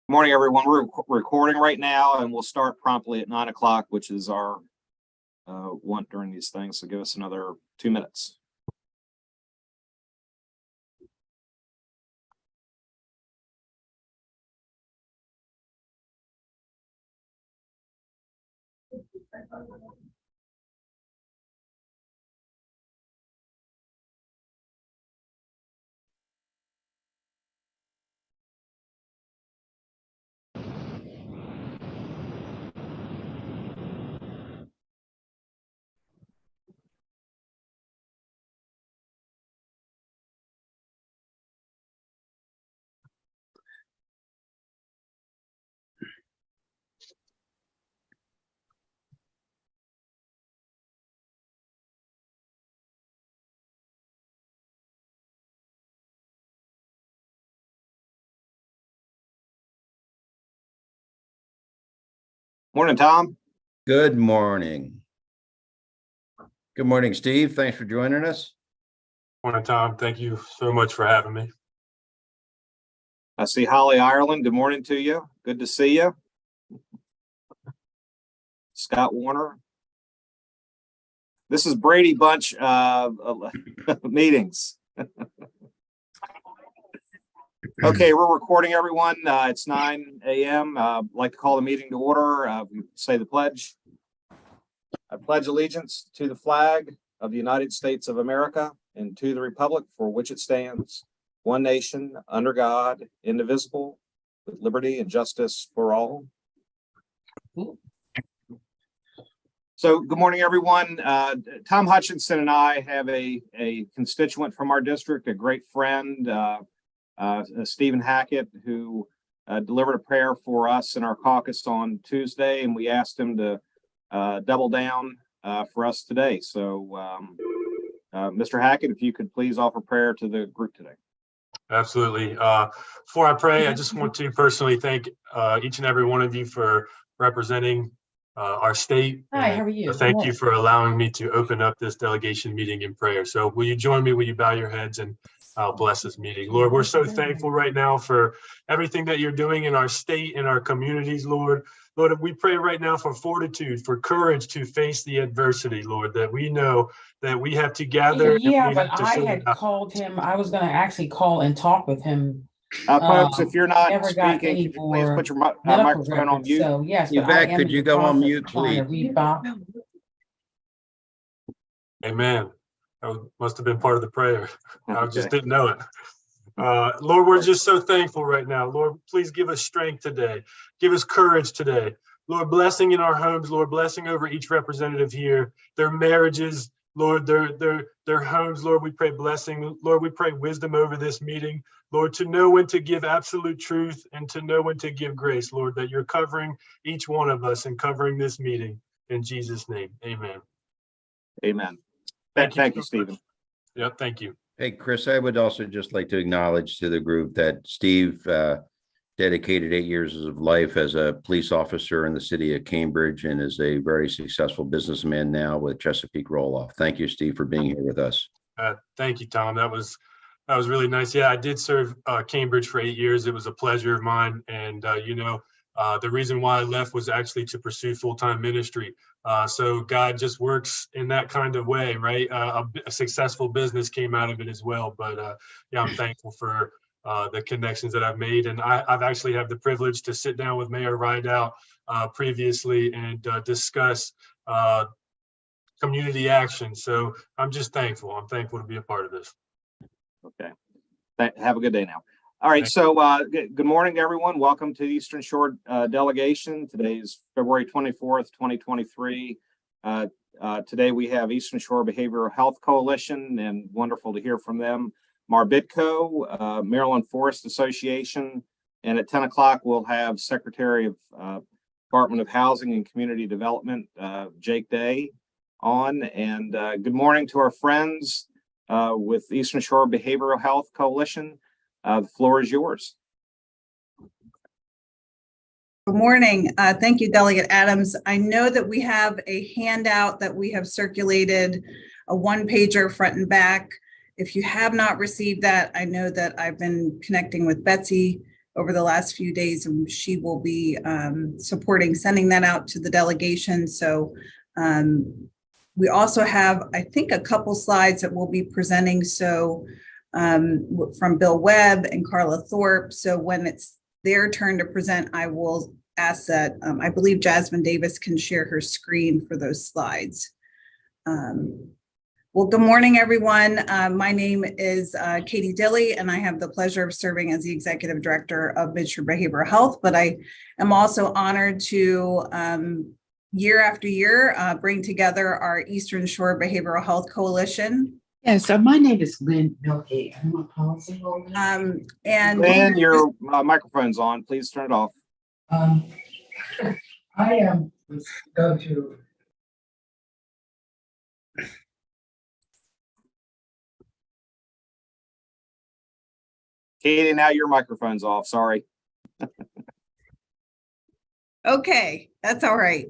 Morning, everyone. We're recording right now, and we'll start promptly at 9 o'clock, which is our want during these things. So give us another 2 minutes. Morning, Tom. Good morning. Good morning, Steve. Thanks for joining us. Morning, Tom. Thank you so much for having me. I see Holly Ireland. Good morning to you. Good to see you. Scott Warner. This is Brady Bunch meetings. Okay, we're recording, everyone. It's 9 a.m. I'd like to call the meeting to order. Say the pledge. I pledge allegiance to the flag of the United States of America and to the republic for which it stands, one nation, under God, indivisible, with liberty and justice for all. So good morning, everyone. Tom Hutchinson and I have a constituent from our district, a great friend, Stephen Hackett, who delivered a prayer for us in our caucus on Tuesday, and we asked him to double down for us today. So Mr. Hackett, if you could please offer prayer to the group today. Absolutely. Before I pray, I just want to personally thank each and every one of you for representing our state. Hi, how are you? Thank you for allowing me to open up this delegation meeting in prayer. So will you join me? Will you bow your heads and I'll bless this meeting. Lord, we're so thankful right now for everything that you're doing in our state and our communities, Lord. Lord, we pray right now for fortitude, for courage to face the adversity, Lord, that we know that we have to gather. Yeah, but I had called him. I was going to actually call and talk with him. Folks, if you're not speaking, could you please put your microphone on mute? So yes, Yvette, could you go on mute, please? Amen. That must have been part of the prayer. I just didn't know it. Lord, we're just so thankful right now. Lord, please give us strength today. Give us courage today. Lord, blessing in our homes. Lord, blessing over each representative here, their marriages, Lord, their homes. Lord, we pray blessing. Lord, we pray wisdom over this meeting. Lord, to know when to give absolute truth and to know when to give grace, Lord, that you're covering each one of us and covering this meeting. In Jesus' name, amen. Amen. Thank you, Stephen. Yeah, thank you. Hey, Chris, I would also just like to acknowledge to the group that Steve dedicated 8 years of life as a police officer in the city of Cambridge and is a very successful businessman now with Chesapeake Roll-Off. Thank you, Steve, for being here with us. Thank you, Tom. That was really nice. Yeah, I did serve Cambridge for 8 years. It was a pleasure of mine. And, the reason why I left was actually to pursue full-time ministry. So God just works in that kind of way, right? A successful business came out of it as well. But yeah, I'm thankful for the connections that I've made. And I've actually had the privilege to sit down with Mayor Rideout previously and discuss community action. So I'm just thankful. I'm thankful to be a part of this. Okay. Have a good day now. All right. So good morning, everyone. Welcome to the Eastern Shore delegation. Today is February 24th, 2023. Today we have Eastern Shore Behavioral Health Coalition, and wonderful to hear from them. Marbitco, Maryland Forest Association, and at 10 o'clock we'll have Secretary of Department of Housing and Community Development, Jake Day, on. And good morning to our friends with Eastern Shore Behavioral Health Coalition. The floor is yours. Good morning. Thank you, Delegate Adams. I know that we have a handout that we have circulated, a one-pager front and back. If you have not received that, I know that I've been connecting with Betsy over the last few days, and she will be supporting sending that out to the delegation. So we also have, I think, a couple slides that we'll be presenting. So from Bill Webb and Carla Thorpe. So when it's their turn to present, I will ask that, I believe Jasmine Davis can share her screen for those slides. Well, good morning, everyone. My name is Katie Dilley, and I have the pleasure of serving as the Executive Director of Midshore Behavioral Health, but I am also honored to, year after year, bring together our Eastern Shore Behavioral Health Coalition. Yes, so my name is Glenn Milkey. I'm a policyholder. And Glenn, your microphone's on. Please turn it off. I am go to. Katie, now your microphone's off. Sorry. Okay, that's all right.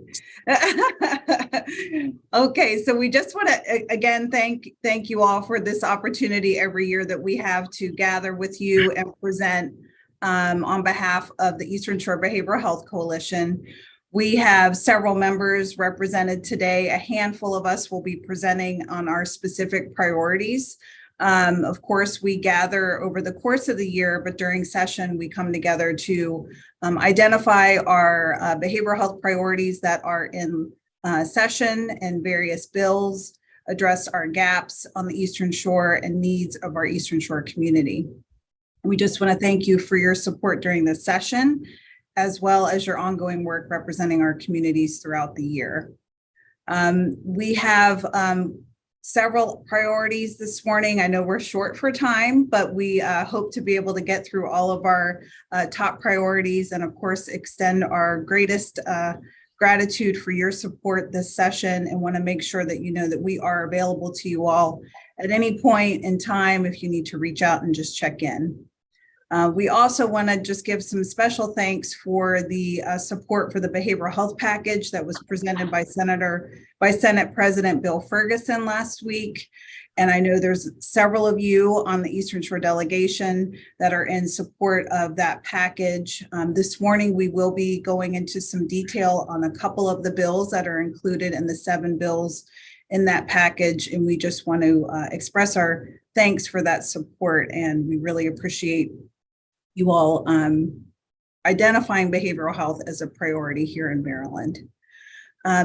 Okay, so we just want to again thank you all for this opportunity every year that we have to gather with you and present on behalf of the Eastern Shore Behavioral Health Coalition. We have several members represented today. A handful of us will be presenting on our specific priorities. Of course, we gather over the course of the year, but during session, we come together to identify our behavioral health priorities that are in session and various bills, address our gaps on the Eastern Shore and needs of our Eastern Shore community. We just want to thank you for your support during this session, as well as your ongoing work representing our communities throughout the year. We have several priorities this morning. I know we're short for time, but we hope to be able to get through all of our top priorities and, of course, extend our greatest gratitude for your support this session, and want to make sure that you know that we are available to you all at any point in time if you need to reach out and just check in. We also want to just give some special thanks for the support for the behavioral health package that was presented by Senate President Bill Ferguson last week. And I know there's several of you on the Eastern Shore delegation that are in support of that package. This morning, we will be going into some detail on a couple of the bills that are included in the 7 bills in that package. And we just want to express our thanks for that support. And we really appreciate you all identifying behavioral health as a priority here in Maryland.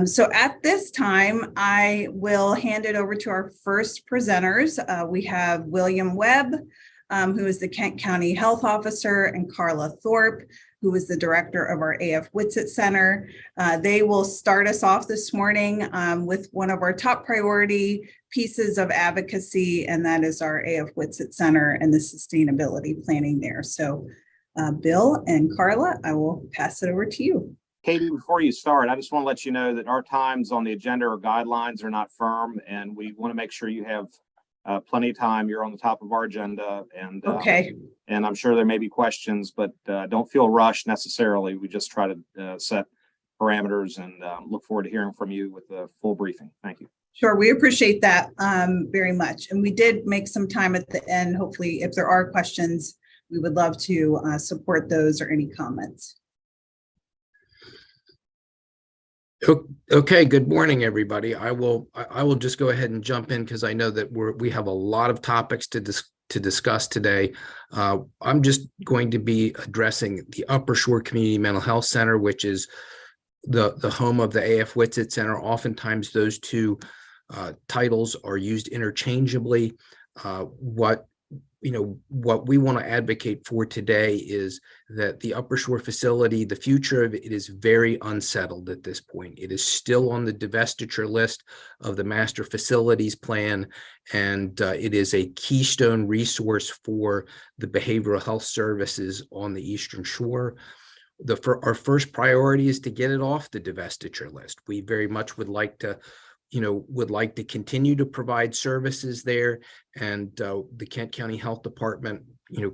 So at this time, I will hand it over to our first presenters. We have William Webb, who is the Kent County Health Officer, and Carla Thorpe, who is the director of our AF Whitsitt Center. They will start us off this morning with one of our top priority pieces of advocacy, and that is our AF Whitsitt Center and the sustainability planning there. So Bill and Carla, I will pass it over to you. Katie, before you start, I just want to let you know that our times on the agenda or guidelines are not firm, and we want to make sure you have plenty of time. You're on the top of our agenda, and Okay. And I'm sure there may be questions, but don't feel rushed necessarily. We just try to set parameters and look forward to hearing from you with the full briefing. Thank you. Sure, we appreciate that very much. And we did make some time at the end. Hopefully, if there are questions, we would love to support those or any comments. Okay, good morning, everybody. I will just go ahead and jump in because I know that we have a lot of topics to discuss today. I'm just going to be addressing the Upper Shore Community Mental Health Center, which is the home of the AF Whitsitt Center. Oftentimes, those two titles are used interchangeably. What we want to advocate for today is that the Upper Shore facility, the future of it is very unsettled at this point. It is still on the divestiture list of the master facilities plan, and it is a keystone resource for the behavioral health services on the Eastern Shore. Our first priority is to get it off the divestiture list. We very much would like to would like to continue to provide services there. And the Kent County Health Department,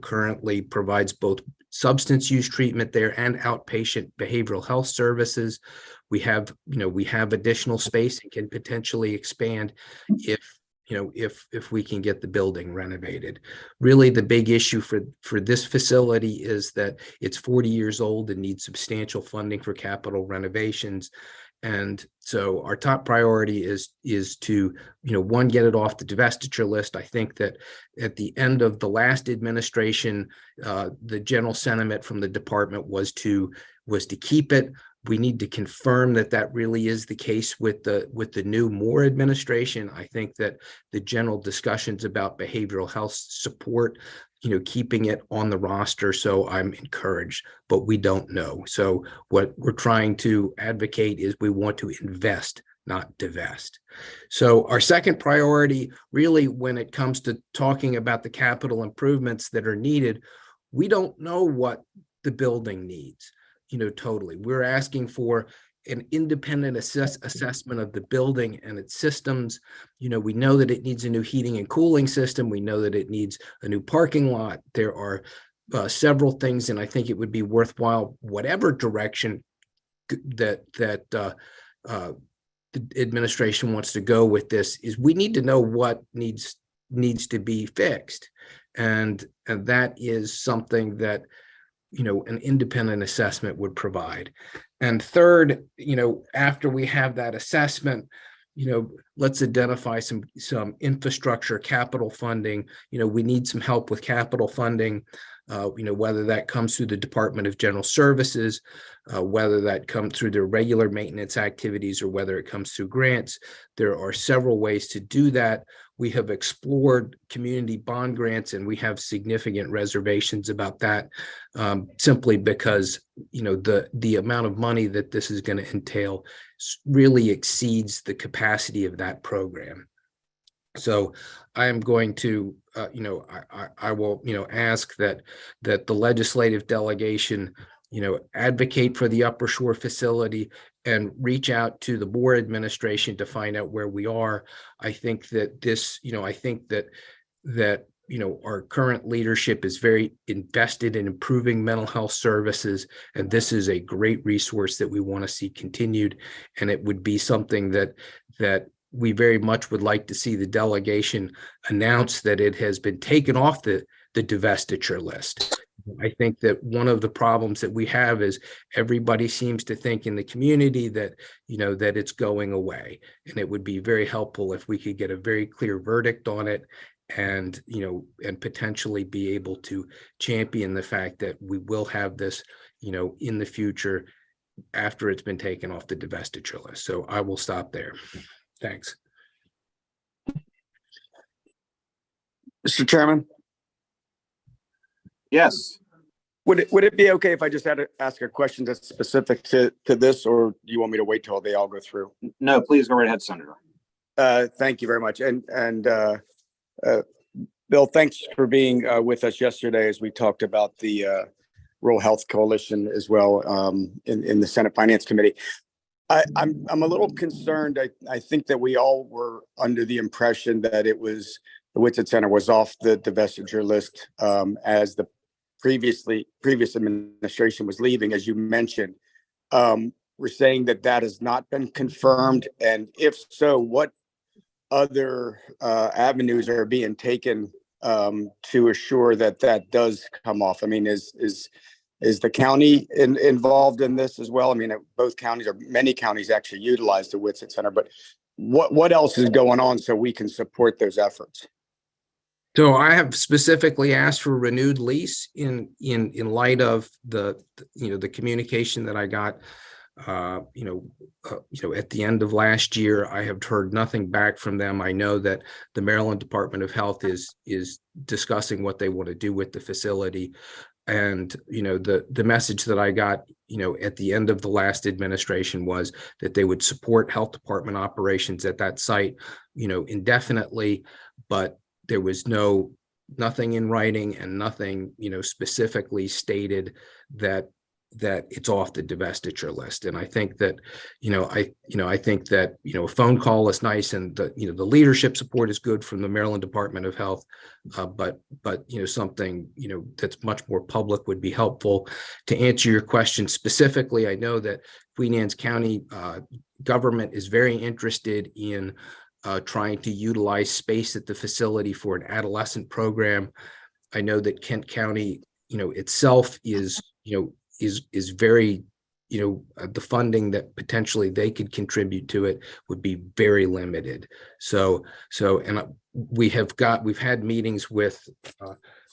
currently provides both substance use treatment there and outpatient behavioral health services. We have additional space and can potentially expand if we can get the building renovated. Really, the big issue for this facility is that it's 40 years old and needs substantial funding for capital renovations. And so our top priority is to, one, get it off the divestiture list. I think that at the end of the last administration, the general sentiment from the department was to keep it. We need to confirm that really is the case with the new Moore administration. I think that the general discussions about behavioral health support, keeping it on the roster. So I'm encouraged, but we don't know. So what we're trying to advocate is we want to invest, not divest. So our second priority, really, when it comes to talking about the capital improvements that are needed, we don't know what the building needs. Totally. We're asking for an independent assessment of the building and its systems. We know that it needs a new heating and cooling system. We know that it needs a new parking lot. There are several things, and I think it would be worthwhile, whatever direction that the administration wants to go with this, is we need to know what needs to be fixed. And that is something that an independent assessment would provide. And third, after we have that assessment, let's identify some infrastructure capital funding. We need some help with capital funding, whether that comes through the Department of General Services, whether that comes through their regular maintenance activities, or whether it comes through grants. There are several ways to do that. We have explored community bond grants, and we have significant reservations about that, simply because the amount of money that this is going to entail really exceeds the capacity of that program. So I am going to, I will, ask that the legislative delegation, advocate for the Upper Shore facility and reach out to the Moore administration to find out where we are. I think that this, our current leadership is very invested in improving mental health services, and this is a great resource that we want to see continued. And it would be something that we very much would like to see the delegation announce that it has been taken off the divestiture list. I think that one of the problems that we have is everybody seems to think in the community that, that it's going away. And it would be very helpful if we could get a very clear verdict on it, and, and potentially be able to champion the fact that we will have this, in the future after it's been taken off the divestiture list. So I will stop there. Thanks. Mr. Chairman? Yes. Would it be okay if I just had to ask a question that's specific to this, or do you want me to wait till they all go through? No, please go right ahead, Senator. Thank you very much. And Bill, thanks for being with us yesterday as we talked about the Rural Health Coalition as well in the Senate Finance Committee. I'm a little concerned. I think that we all were under the impression that it was the Whitsitt Center was off the divestiture list as the previous administration was leaving, as you mentioned. We're saying that has not been confirmed, and if so, what other avenues are being taken to assure that does come off? I mean, is the county involved in this as well? I mean, both counties, or many counties, actually utilize the Whitsitt Center, but what else is going on so we can support those efforts? So I have specifically asked for a renewed lease in light of the communication that I got at the end of last year. I have heard nothing back from them. I know that the Maryland Department of Health is discussing what they want to do with the facility. And, the message that I got, at the end of the last administration was that they would support health department operations at that site, indefinitely, but there was nothing in writing and nothing, specifically stated that, that it's off the divestiture list. And I think that, I think that, a phone call is nice, and the leadership support is good from the Maryland Department of Health. But something, that's much more public would be helpful. To answer your question specifically, I know that Queen Anne's County government is very interested in trying to utilize space at the facility for an adolescent program. I know that Kent County, itself is very, the funding that potentially they could contribute to it would be very limited. And we've had meetings with,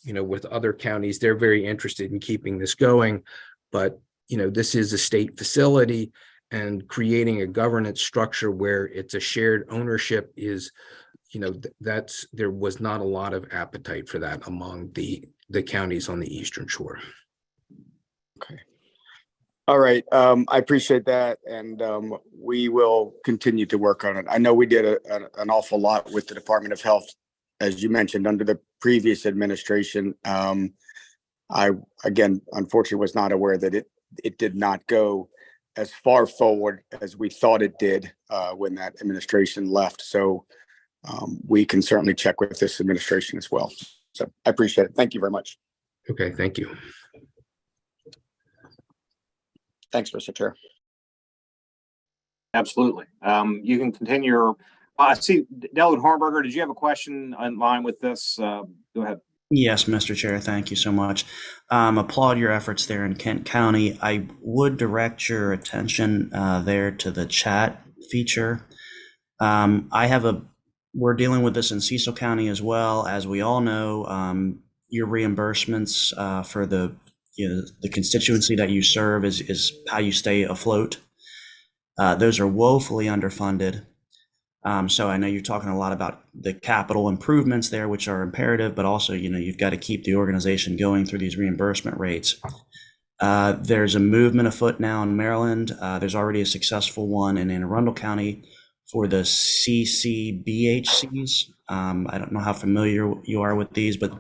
with other counties. They're very interested in keeping this going, but, this is a state facility, and creating a governance structure where it's a shared ownership is, there was not a lot of appetite for that among the counties on the Eastern Shore. Okay. All right. I appreciate that. And we will continue to work on it. I know we did an awful lot with the Department of Health, as you mentioned, under the previous administration. I, again, unfortunately was not aware that it did not go as far forward as we thought it did when that administration left. So we can certainly check with this administration as well. So I appreciate it. Thank you very much. Okay, thank you. Thanks, Mr. Chair. Absolutely. You can continue. I see Delwood Hornberger, did you have a question in line with this? Go ahead. Yes, Mr. Chair, thank you so much. Applaud your efforts there in Kent County. I would direct your attention there to the chat feature. We're dealing with this in Cecil County as well. As we all know, your reimbursements for the constituency that you serve is how you stay afloat. Those are woefully underfunded. So I know you're talking a lot about the capital improvements there, which are imperative, but also, you've got to keep the organization going through these reimbursement rates. There's a movement afoot now in Maryland. There's already a successful one in Anne Arundel County for the CCBHCs. I don't know how familiar you are with these, but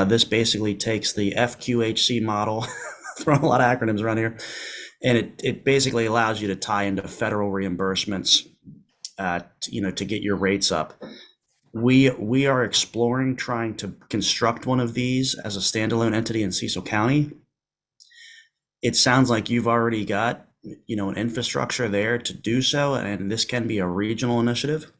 this basically takes the FQHC model, throwing a lot of acronyms around here, and it basically allows you to tie into federal reimbursements to get your rates up. We are exploring trying to construct one of these as a standalone entity in Cecil County. It sounds like you've already got, an infrastructure there to do so, and this can be a regional initiative.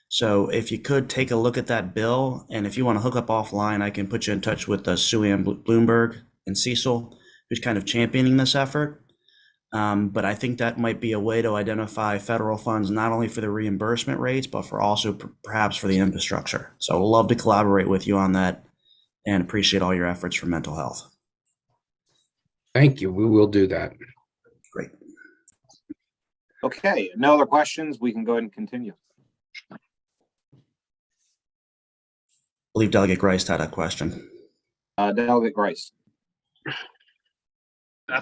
So if you could take a look at that bill, and if you want to hook up offline, I can put you in touch with Sue Ann Bloomberg in Cecil, who's kind of championing this effort. But I think that might be a way to identify federal funds, not only for the reimbursement rates, but for also perhaps for the infrastructure. So I'd love to collaborate with you on that, and appreciate all your efforts for mental health. Thank you. We will do that. Great. Okay, no other questions. We can go ahead and continue. I believe Delegate Grice had a question. Delegate Grice.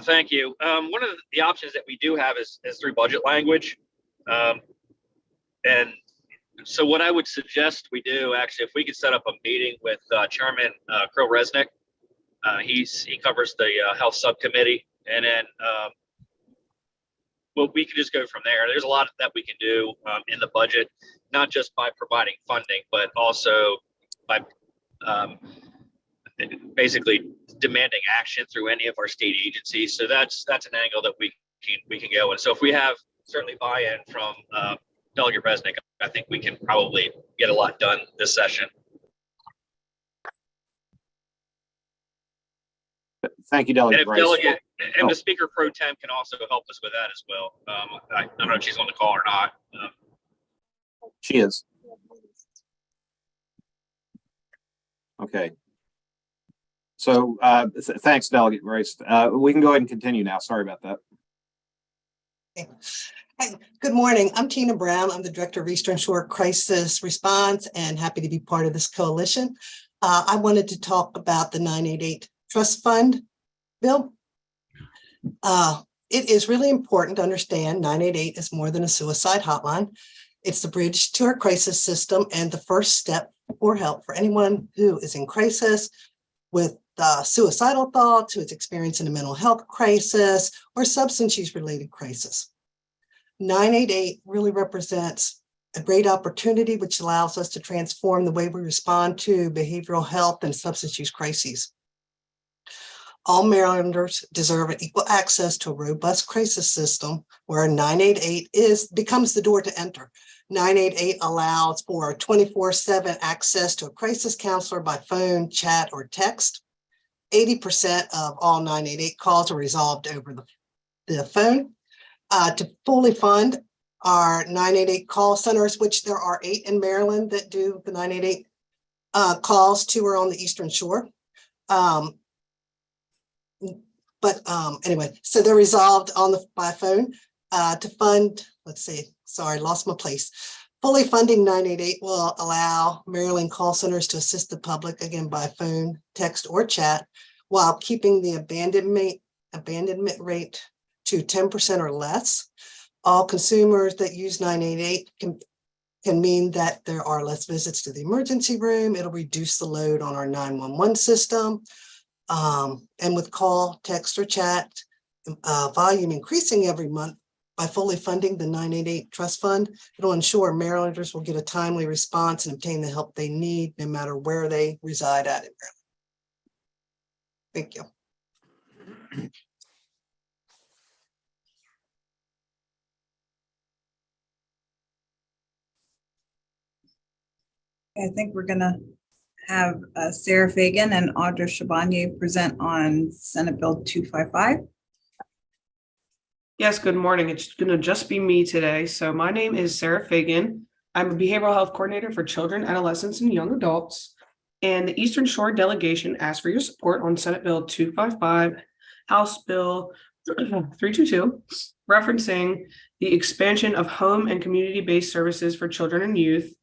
Thank you. One of the options that we do have is through budget language. And so what I would suggest we do, actually, if we could set up a meeting with Chairman Krill Resnick. He covers the health subcommittee, and then well, we can just go from there. There's a lot that we can do in the budget, not just by providing funding, but also by basically demanding action through any of our state agencies. So that's an angle that we can go. And so if we have certainly buy-in from Delegate Resnick, I think we can probably get a lot done this session. Thank you, Delegate Grice. And the Speaker Pro Tem can also help us with that as well. I don't know if she's on the call or not. She is. Okay. So thanks, Delegate Grice. We can go ahead and continue now. Sorry about that. Okay. Hi, good morning. I'm Tina Brown. I'm the Director of Eastern Shore Crisis Response and happy to be part of this coalition. I wanted to talk about the 988 Trust Fund bill. It is really important to understand 988 is more than a suicide hotline. It's the bridge to our crisis system and the first step for help for anyone who is in crisis with the suicidal thoughts, who is experiencing a mental health crisis or substance use related crisis. 988 really represents a great opportunity which allows us to transform the way we respond to behavioral health and substance use crises. All Marylanders deserve an equal access to a robust crisis system where 988 becomes the door to enter. 988 allows for 24/7 access to a crisis counselor by phone, chat, or text. 80% of all 988 calls are resolved over the phone. To fully fund our 988 call centers, which there are 8 in Maryland that do the 988 calls, 2 are on the Eastern Shore. Anyway, so they're resolved by phone. To fund, let's see, sorry, lost my place. Fully funding 988 will allow Maryland call centers to assist the public, again, by phone, text, or chat, while keeping the abandonment rate to 10% or less. All consumers that use 988 can mean that there are less visits to the emergency room. It'll reduce the load on our 911 system. And with call, text, or chat volume increasing every month by fully funding the 988 Trust Fund, it'll ensure Marylanders will get a timely response and obtain the help they need, no matter where they reside at in Maryland. Thank you. I think we're gonna have Sarah Fagan and Audra Chabanier present on Senate Bill 255. Yes, good morning. It's going to just be me today. So my name is Sarah Fagan. I'm a behavioral health coordinator for children, adolescents, and young adults. And the Eastern Shore delegation asked for your support on Senate Bill 255, House Bill 322, referencing the expansion of home and community-based services for children and youth.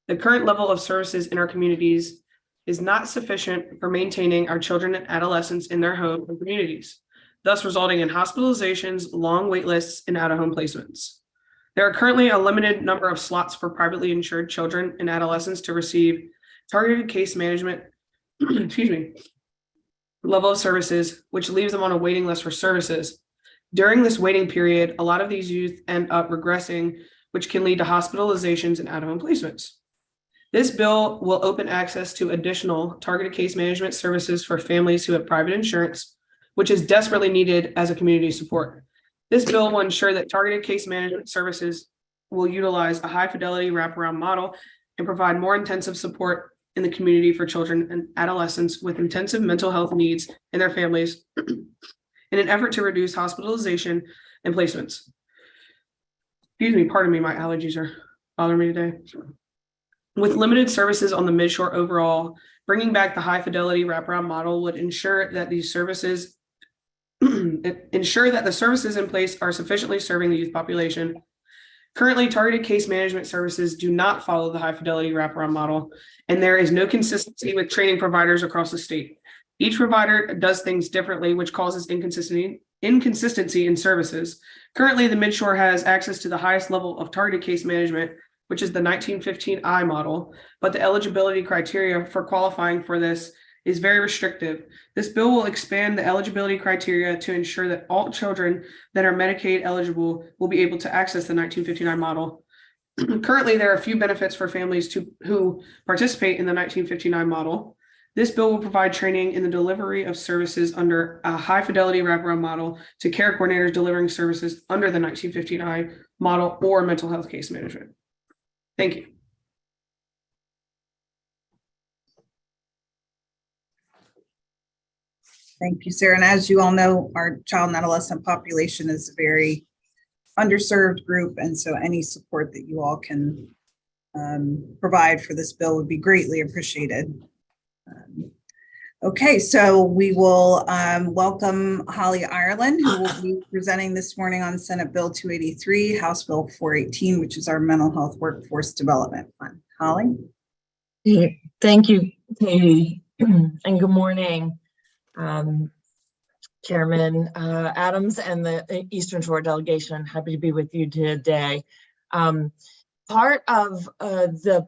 The current level of services in our communities is not sufficient for maintaining our children and adolescents in their home and communities, thus resulting in hospitalizations, long wait lists, and out-of-home placements. There are currently a limited number of slots for privately insured children and adolescents to receive targeted case management, level of services, which leaves them on a waiting list for services. During this waiting period, a lot of these youth end up regressing, which can lead to hospitalizations and out-of-home placements. This bill will open access to additional targeted case management services for families who have private insurance, which is desperately needed as a community support. This bill will ensure that targeted case management services will utilize a high fidelity wraparound model and provide more intensive support in the community for children and adolescents with intensive mental health needs and their families in an effort to reduce hospitalization and placements. Excuse me, pardon me, my allergies are bothering me today. With limited services on the Midshore overall, bringing back the high fidelity wraparound model would ensure that these services the services in place are sufficiently serving the youth population. Currently, targeted case management services do not follow the high fidelity wraparound model, and there is no consistency with training providers across the state. Each provider does things differently, which causes inconsistency in services. Currently, the Midshore has access to the highest level of targeted case management, which is the 1915I model, but the eligibility criteria for qualifying for this is very restrictive. This bill will expand the eligibility criteria to ensure that all children that are Medicaid eligible will be able to access the 1959 model. Currently, there are a few benefits for families who participate in the 1959 model. This bill will provide training in the delivery of services under a high fidelity wraparound model to care coordinators delivering services under the 1959 model or mental health case management. Thank you. Thank you, Sarah. And as you all know, our child and adolescent population is a very underserved group. And so any support that you all can provide for this bill would be greatly appreciated. Okay, so we will welcome Holly Ireland, who will be presenting this morning on Senate Bill 283, House Bill 418, which is our Mental Health Workforce Development Fund. Holly? Thank you, Katie, and good morning, Chairman Adams and the Eastern Shore delegation. Happy to be with you today. Part of the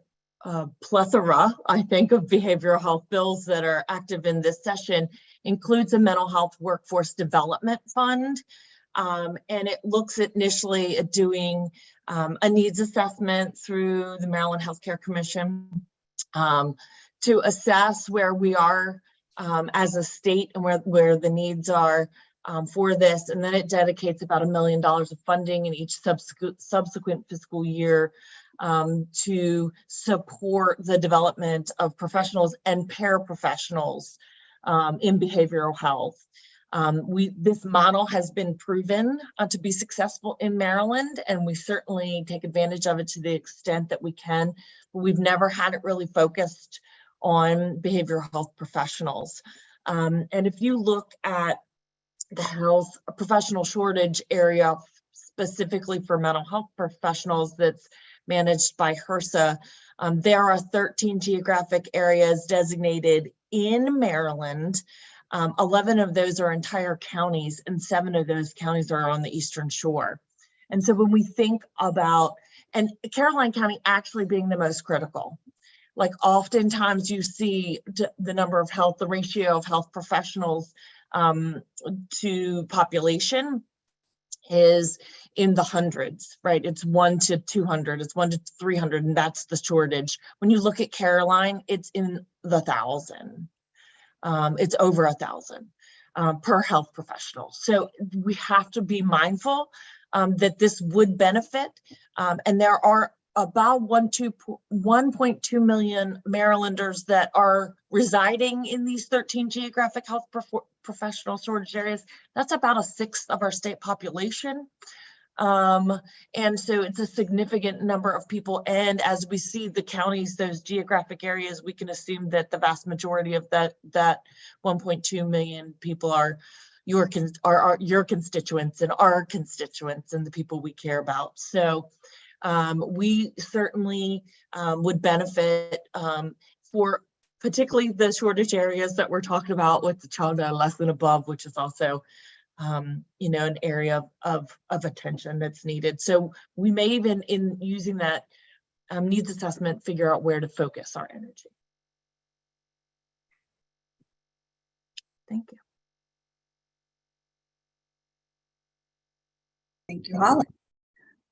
plethora, I think, of behavioral health bills that are active in this session includes a mental health workforce development fund. And it looks initially at doing a needs assessment through the Maryland Healthcare Commission to assess where we are as a state and where the needs are for this. And then it dedicates about $1 million of funding in each subsequent fiscal year to support the development of professionals and paraprofessionals in behavioral health. This model has been proven to be successful in Maryland, and we certainly take advantage of it to the extent that we can, but we've never had it really focused on behavioral health professionals. And if you look at the health professional shortage area, specifically for mental health professionals that's managed by HRSA, there are 13 geographic areas designated in Maryland. 11 of those are entire counties, and 7 of those counties are on the Eastern Shore. And so when we think about, and Caroline County actually being the most critical, like oftentimes you see the number of the ratio of health professionals to population is in the hundreds, right? It's 1 to 200, it's 1 to 300, and that's the shortage. When you look at Caroline, it's in the 1,000. It's over 1,000 per health professional. So we have to be mindful that this would benefit. And there are about 1.2 million Marylanders that are residing in these 13 geographic health professional shortage areas. That's about 1/6 of our state population. And so it's a significant number of people. And as we see the counties, those geographic areas, we can assume that the vast majority of that 1.2 million people are your constituents and our constituents and the people we care about. So we certainly would benefit for particularly the shortage areas that we're talking about with the child adolescent above, which is also an area of attention that's needed. So we may even, in using that needs assessment, figure out where to focus our energy. Thank you. Thank you, Holly.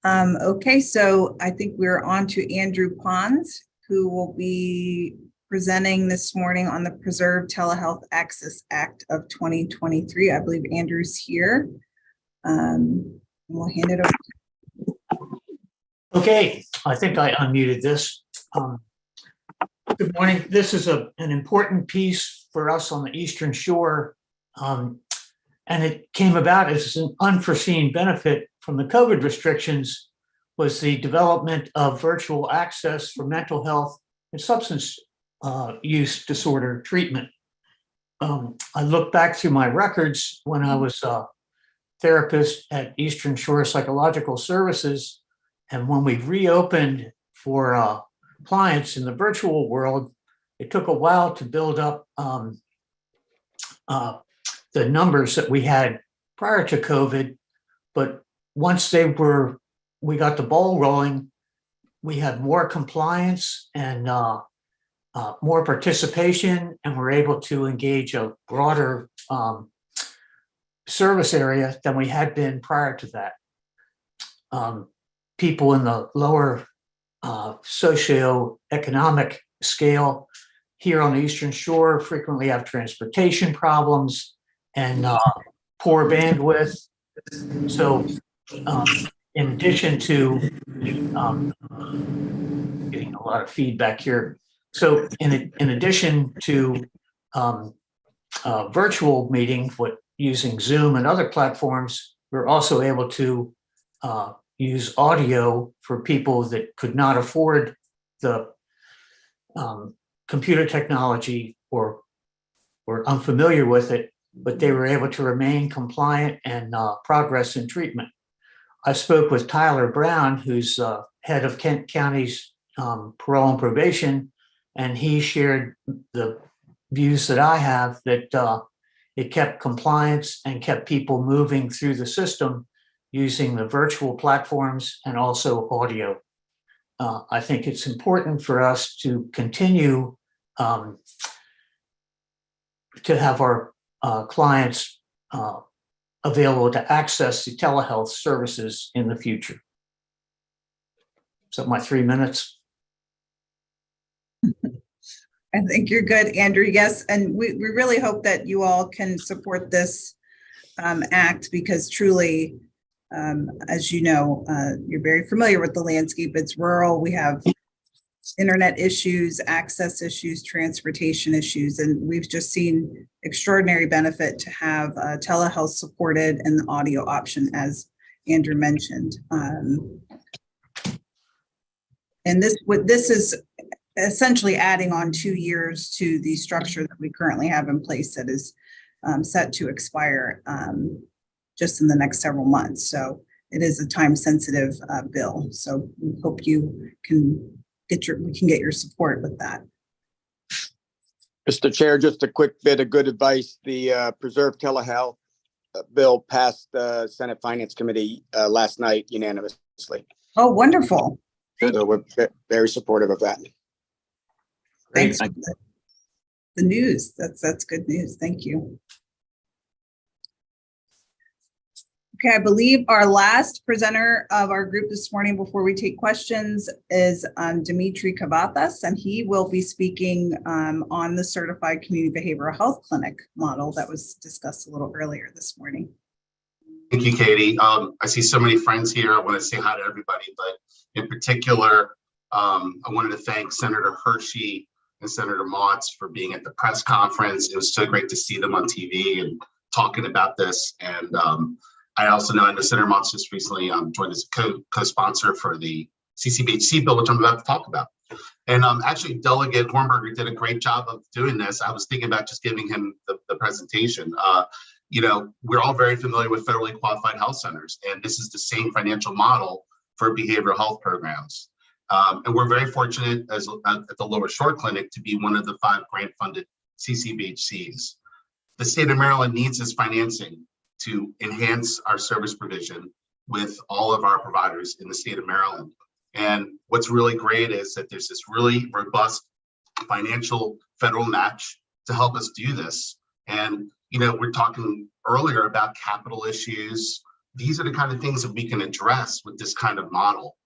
Okay, so I think we're on to Andrew Pons, who will be presenting this morning on the Preserve Telehealth Access Act of 2023. I believe Andrew's here. We'll hand it over. Okay, I think I unmuted this. Good morning. This is an important piece for us on the Eastern Shore, and it came about as an unforeseen benefit from the COVID restrictions, was the development of virtual access for mental health and substance use disorder treatment. I look back through my records when I was a therapist at Eastern Shore Psychological Services, and when we reopened for clients in the virtual world, it took a while to build up the numbers that we had prior to COVID, but once we got the ball rolling, we had more compliance and more participation, and we're able to engage a broader service area than we had been prior to that. People in the lower socioeconomic scale here on the Eastern Shore frequently have transportation problems and poor bandwidth. So in addition to getting a lot of feedback here. So in addition to virtual meeting using Zoom and other platforms, we're also able to use audio for people that could not afford the computer technology or were unfamiliar with it, but they were able to remain compliant and progress in treatment. I spoke with Tyler Brown, who's head of Kent County's parole and probation, and he shared the views that I have, that it kept compliance and kept people moving through the system using the virtual platforms and also audio. I think it's important for us to continue to have our clients available to access the telehealth services in the future. So my 3 minutes. I think you're good, Andrew. Yes, and we really hope that you all can support this act, because truly, as you know, you're very familiar with the landscape. It's rural. We have internet issues, access issues, transportation issues, and we've just seen extraordinary benefit to have telehealth supported and the audio option, as Andrew mentioned. And this is essentially adding on 2 years to the structure that we currently have in place that is set to expire just in the next several months. So it is a time-sensitive bill. So we hope you can get your support with that. Mr. Chair, just a quick bit of good advice. The Preserve Telehealth bill passed the Senate Finance Committee last night unanimously. Oh, wonderful. So we're very supportive of that. Thanks for the news. That's good news. Thank you. Okay, I believe our last presenter of our group this morning before we take questions is Dimitri Kavathas, and he will be speaking on the Certified Community Behavioral Health Clinic model that was discussed a little earlier this morning. Thank you, Katie. I see so many friends here. I want to say hi to everybody, but in particular, I wanted to thank Senator Hershey and Senator Motz for being at the press conference. It was so great to see them on TV and talking about this. And I also know Senator Motz just recently joined as a co-sponsor for the CCBHC bill, which I'm about to talk about. And actually, Delegate Hornberger did a great job of doing this. I was thinking about just giving him the presentation. We're all very familiar with federally qualified health centers, and this is the same financial model for behavioral health programs. And we're very fortunate at the Lower Shore Clinic to be one of the 5 grant-funded CCBHCs. The state of Maryland needs this financing to enhance our service provision with all of our providers in the state of Maryland. And what's really great is that there's this really robust financial federal match to help us do this. And we're talking earlier about capital issues. These are the kind of things that we can address with this kind of model.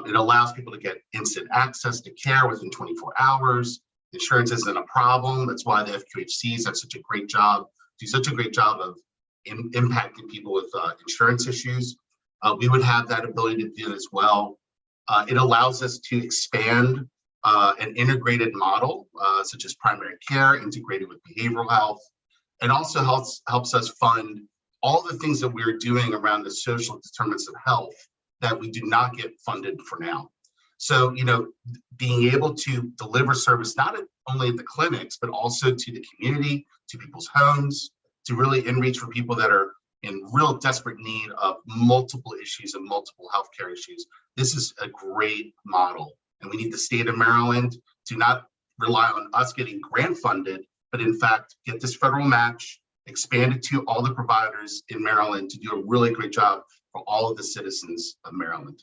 It allows people to get instant access to care within 24 hours. Insurance isn't a problem. That's why the FQHCs do such a great job of impacting people with insurance issues. We would have that ability to do it as well. It allows us to expand an integrated model, such as primary care integrated with behavioral health. It also helps us fund all the things that we're doing around the social determinants of health that we do not get funded for now. So, being able to deliver service not only at the clinics, but also to the community, to people's homes, to really in-reach for people that are in real desperate need of multiple issues and multiple healthcare issues. This is a great model. And we need the state of Maryland to not rely on us getting grant funded, but in fact, get this federal match, expand it to all the providers in Maryland to do a really great job for all of the citizens of Maryland.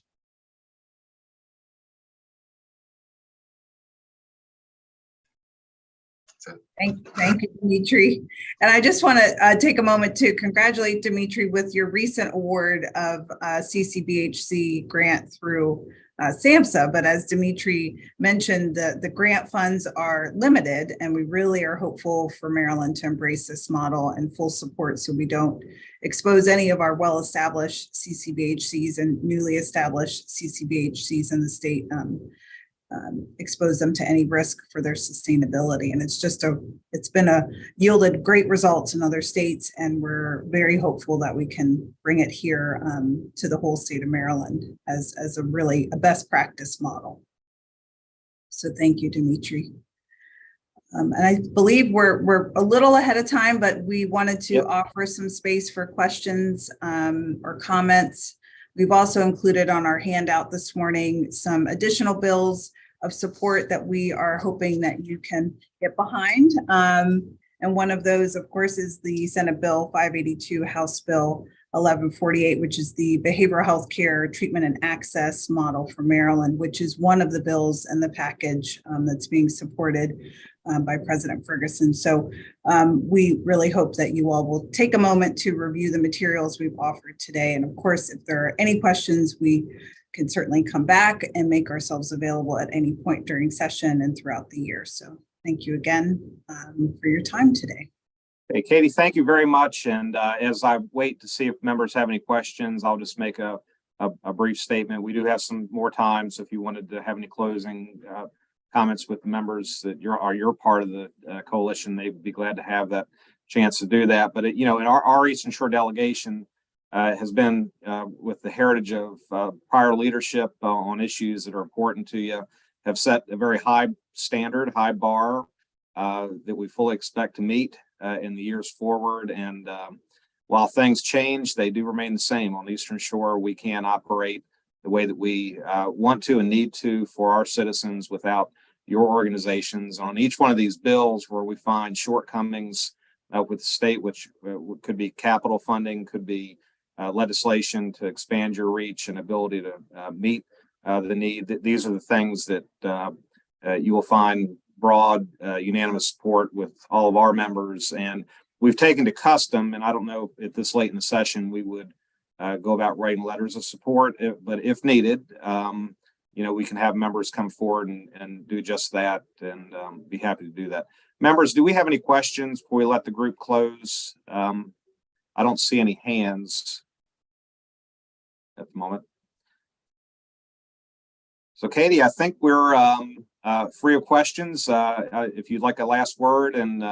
Thank you, Dimitri. And I just want to take a moment to congratulate Dimitri with your recent award of CCBHC grant through SAMHSA. But as Dimitri mentioned, the grant funds are limited, and we really are hopeful for Maryland to embrace this model and full support so we don't expose any of our well-established CCBHCs and newly established CCBHCs in the state, expose them to any risk for their sustainability. And it's been yielded great results in other states, and we're very hopeful that we can bring it here to the whole state of Maryland as a best practice model. So thank you, Dimitri. And I believe we're a little ahead of time, but we wanted to offer some space for questions or comments. We've also included on our handout this morning some additional bills of support that we are hoping that you can get behind. And one of those, of course, is the Senate Bill 582, House Bill 1148, which is the behavioral health care treatment and access model for Maryland, which is one of the bills in the package that's being supported by President Ferguson. So we really hope that you all will take a moment to review the materials we've offered today. And of course, if there are any questions, we can certainly come back and make ourselves available at any point during session and throughout the year. So thank you again for your time today. Hey, Katie, thank you very much. And as I wait to see if members have any questions, I'll just make a brief statement. We do have some more time, so if you wanted to have any closing comments with the members that you're part of the coalition, they'd be glad to have that chance to do that. But in our Eastern Shore delegation has been with the heritage of prior leadership on issues that are important to you, have set a very high standard, high bar that we fully expect to meet in the years forward. And while things change, they do remain the same. On the Eastern Shore, we can operate the way that we want to and need to for our citizens without your organizations. On each one of these bills where we find shortcomings with the state, which could be capital funding, could be legislation to expand your reach and ability to meet the need. These are the things that you will find broad, unanimous support with all of our members. And we've taken to custom, and I don't know at this late in the session, we would go about writing letters of support, but if needed, we can have members come forward and do just that, and be happy to do that. Members, do we have any questions before we let the group close? I don't see any hands at the moment. So Katie, I think we're free of questions. If you'd like a last word and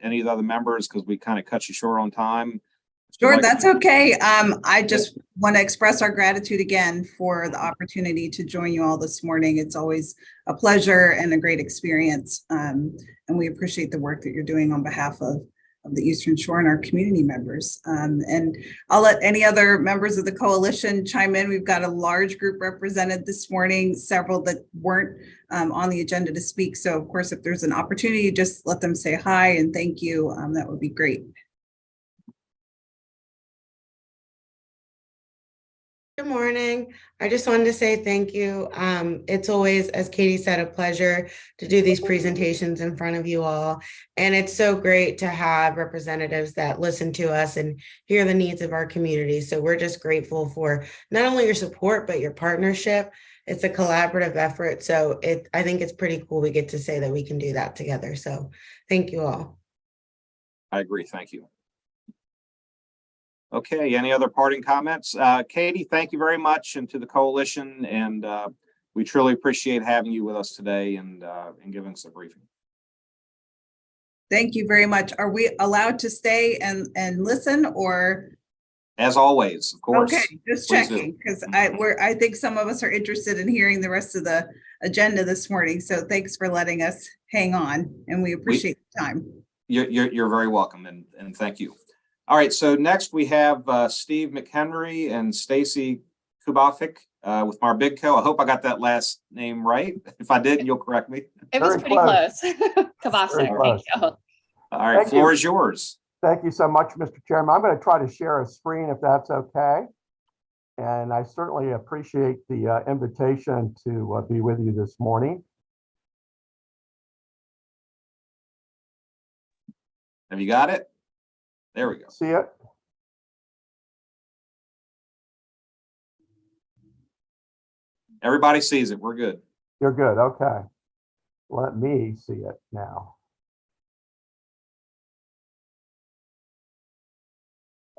any of the other members, because we kind of cut you short on time. Sure, that's okay. I just want to express our gratitude again for the opportunity to join you all this morning. It's always a pleasure and a great experience. And we appreciate the work that you're doing on behalf of the Eastern Shore and our community members. And I'll let any other members of the coalition chime in. We've got a large group represented this morning, several that weren't on the agenda to speak. So of course, if there's an opportunity, just let them say hi and thank you. That would be great. Good morning. I just wanted to say thank you. It's always, as Katie said, a pleasure to do these presentations in front of you all. And it's so great to have representatives that listen to us and hear the needs of our community. So we're just grateful for not only your support, but your partnership. It's a collaborative effort. So I think it's pretty cool we get to say that we can do that together. So thank you all. I agree. Thank you. Okay, any other parting comments? Katie, thank you very much, and to the coalition, and we truly appreciate having you with us today and giving us a briefing. Thank you very much. Are we allowed to stay and listen, or? As always, of course. Okay, just checking, because I think some of us are interested in hearing the rest of the agenda this morning. So thanks for letting us hang on, and we appreciate the time. You're very welcome, and thank you. All right, so next we have Steve McHenry and Stacy Kubovic with Marbidco. I hope I got that last name right. If I didn't, you'll correct me. It was pretty close. Kubovic, thank you. All right, floor is yours. Thank you so much, Mr. Chairman. I'm going to try to share a screen if that's okay. And I certainly appreciate the invitation to be with you this morning. Have you got it? There we go. See it? Everybody sees it. We're good. You're good. Okay. Let me see it now.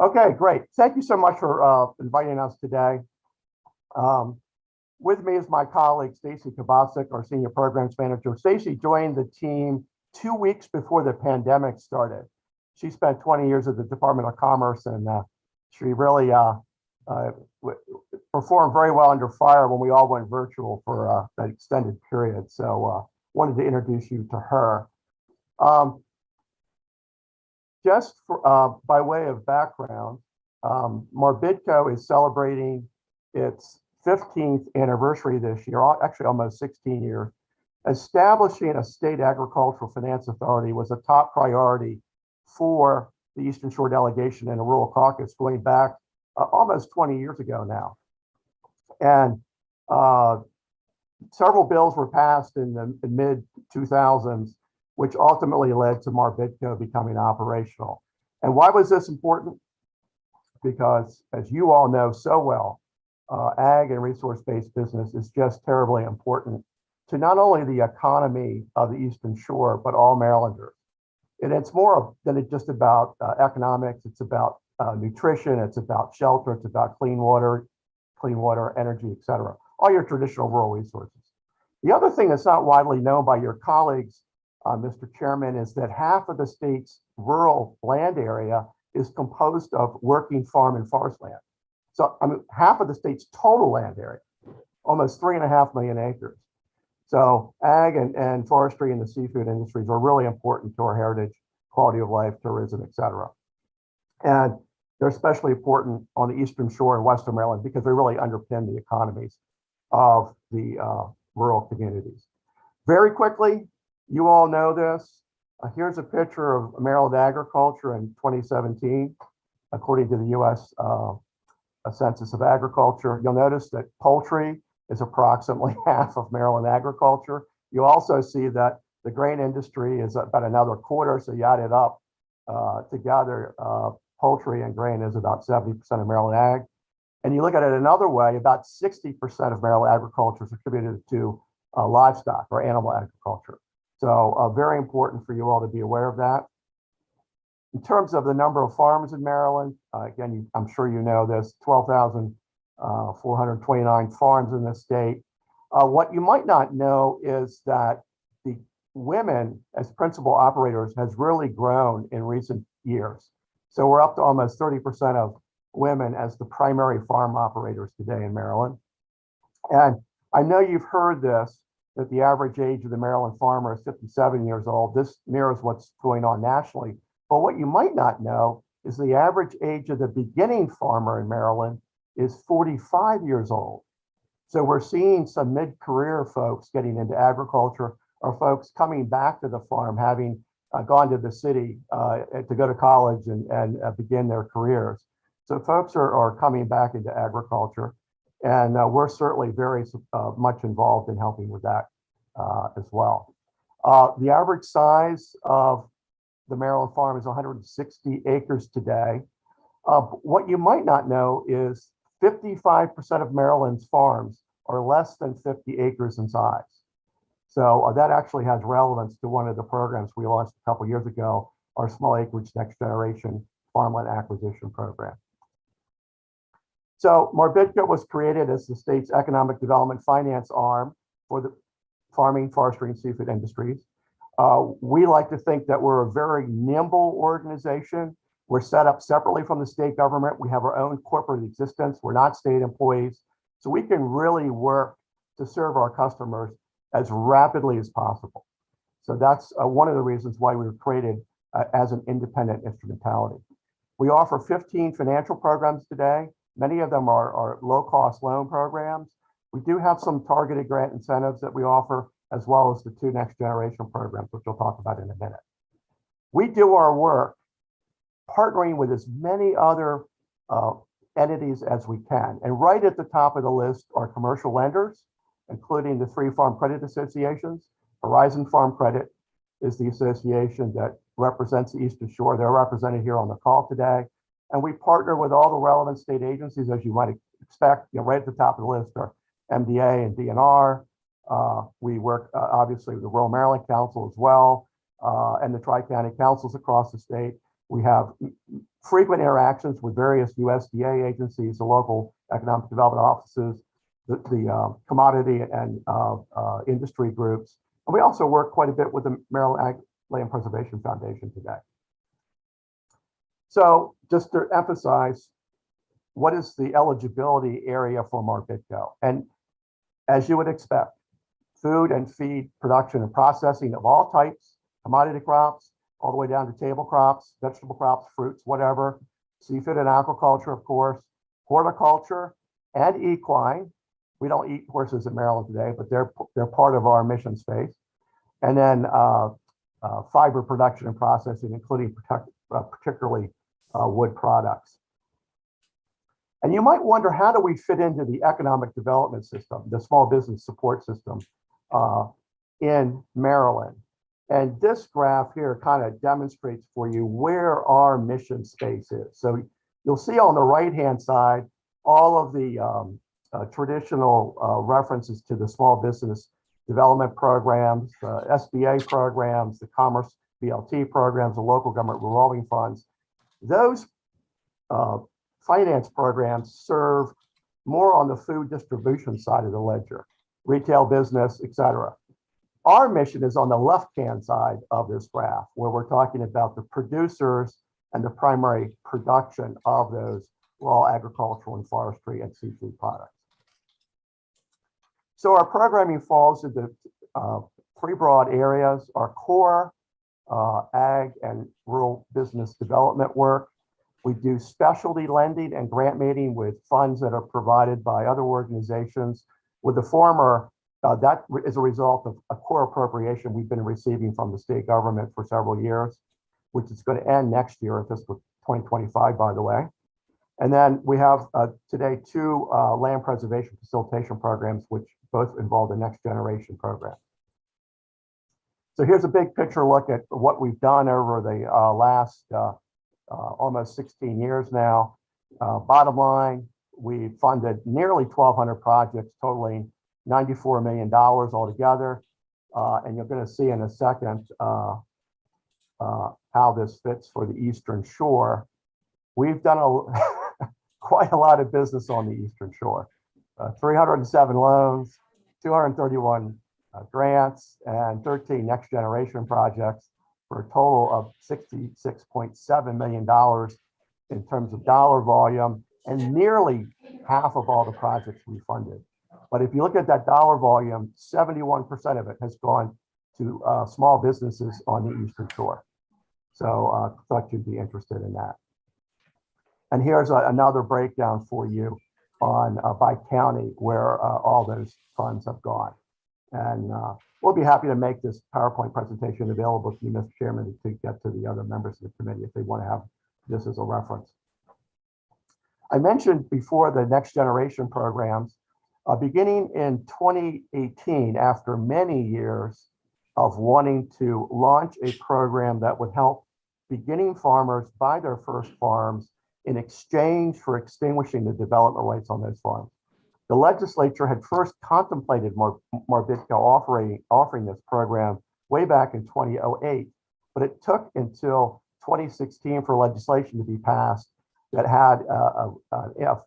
Okay, great. Thank you so much for inviting us today. With me is my colleague, Stacy Kubovic, our Senior Programs Manager. Stacy joined the team 2 weeks before the pandemic started. She spent 20 years at the Department of Commerce, and she really performed very well under fire when we all went virtual for that extended period. So wanted to introduce you to her. Just for, by way of background, Marbidco is celebrating its 15th anniversary this year, actually almost 16 years. Establishing a state agricultural finance authority was a top priority for the Eastern Shore delegation and the Rural Caucus going back almost 20 years ago now. And several bills were passed in the mid 2000s, which ultimately led to Marbitco becoming operational. And why was this important? Because as you all know so well, ag and resource-based business is just terribly important to not only the economy of the Eastern Shore, but all Marylanders. And it's more than just about economics. It's about nutrition. It's about shelter. It's about clean water, energy, et cetera, all your traditional rural resources. The other thing that's not widely known by your colleagues, Mr. Chairman, is that half of the state's rural land area is composed of working farm and forest land. So I mean, half of the state's total land area, almost 3.5 million acres. So ag and forestry and the seafood industries are really important to our heritage, quality of life, tourism, et cetera. And they're especially important on the Eastern Shore and Western Maryland because they really underpin the economies of the rural communities. Very quickly, you all know this. Here's a picture of Maryland agriculture in 2017, according to the U.S. Census of Agriculture. You'll notice that poultry is approximately half of Maryland agriculture. You also see that the grain industry is about another quarter, so you add it up together, poultry and grain is about 70% of Maryland ag. And you look at it another way, about 60% of Maryland agriculture is attributed to livestock or animal agriculture. So very important for you all to be aware of that. In terms of the number of farms in Maryland, again, I'm sure you know this, 12,429 farms in the state. What you might not know is that the women as principal operators has really grown in recent years. So we're up to almost 30% of women as the primary farm operators today in Maryland. And I know you've heard this, that the average age of the Maryland farmer is 57 years old. This mirrors what's going on nationally. But what you might not know is the average age of the beginning farmer in Maryland is 45 years old. So we're seeing some mid-career folks getting into agriculture or folks coming back to the farm, having gone to the city to go to college and begin their careers. So folks are coming back into agriculture. And we're certainly very much involved in helping with that as well. The average size of the Maryland farm is 160 acres today. What you might not know is 55% of Maryland's farms are less than 50 acres in size. So that actually has relevance to one of the programs we launched a couple years ago, our small acreage next generation farmland acquisition program. So Marbitco was created as the state's economic development finance arm for the farming, forestry, and seafood industries. We like to think that we're a very nimble organization. We're set up separately from the state government. We have our own corporate existence. We're not state employees. So we can really work to serve our customers as rapidly as possible. So that's one of the reasons why we were created as an independent instrumentality. We offer 15 financial programs today. Many of them are low-cost loan programs. We do have some targeted grant incentives that we offer, as well as the 2 next generation programs, which we'll talk about in a minute. We do our work partnering with as many other entities as we can. And right at the top of the list are commercial lenders, including the 3 farm credit associations. Horizon Farm Credit is the association that represents the Eastern Shore. They're represented here on the call today. And we partner with all the relevant state agencies, as you might expect. Right at the top of the list are MDA and DNR. We work obviously with the Rural Maryland Council as well, and the Tri-County councils across the state. We have frequent interactions with various USDA agencies, the local economic development offices, the commodity and industry groups. And we also work quite a bit with the Maryland Ag Land Preservation Foundation today. So just to emphasize, what is the eligibility area for Marbitco? And as you would expect, food and feed production and processing of all types, commodity crops, all the way down to table crops, vegetable crops, fruits, whatever, seafood and aquaculture, of course, horticulture and equine. We don't eat horses in Maryland today, but they're part of our mission space. And then fiber production and processing, including particularly wood products. And you might wonder, how do we fit into the economic development system, the small business support system in Maryland? And this graph here kind of demonstrates for you where our mission space is. So you'll see on the right-hand side, all of the traditional references to the small business development programs, SBA programs, the Commerce BLT programs, the local government revolving funds. Those finance programs serve more on the food distribution side of the ledger, retail business, et cetera. Our mission is on the left-hand side of this graph, where we're talking about the producers and the primary production of those raw agricultural and forestry and seafood products. So our programming falls into three broad areas: our core ag and rural business development work. We do specialty lending and grant making with funds that are provided by other organizations. With the former, that is a result of a core appropriation we've been receiving from the state government for several years, which is going to end next year, fiscal 2025, by the way. And then we have today two land preservation facilitation programs, which both involve the Next Generation program. So here's a big picture look at what we've done over the last almost 16 years now. Bottom line, we funded nearly 1,200 projects totaling $94 million altogether. And you're going to see in a second how this fits for the Eastern Shore. We've done quite a lot of business on the Eastern Shore. 307 loans, 231 grants, and 13 Next Generation projects for a total of $66.7 million in terms of dollar volume, and nearly half of all the projects we funded. But if you look at that dollar volume, 71% of it has gone to small businesses on the Eastern Shore. So thought you'd be interested in that. And here's another breakdown for you on by county where all those funds have gone. And we'll be happy to make this PowerPoint presentation available to you, Mr. Chairman, to get to the other members of the committee if they want to have this as a reference. I mentioned before the Next Generation programs. Beginning in 2018, after many years of wanting to launch a program that would help beginning farmers buy their first farms in exchange for extinguishing the development rights on those farms. The legislature had first contemplated Marbitco offering this program way back in 2008, but it took until 2016 for legislation to be passed that had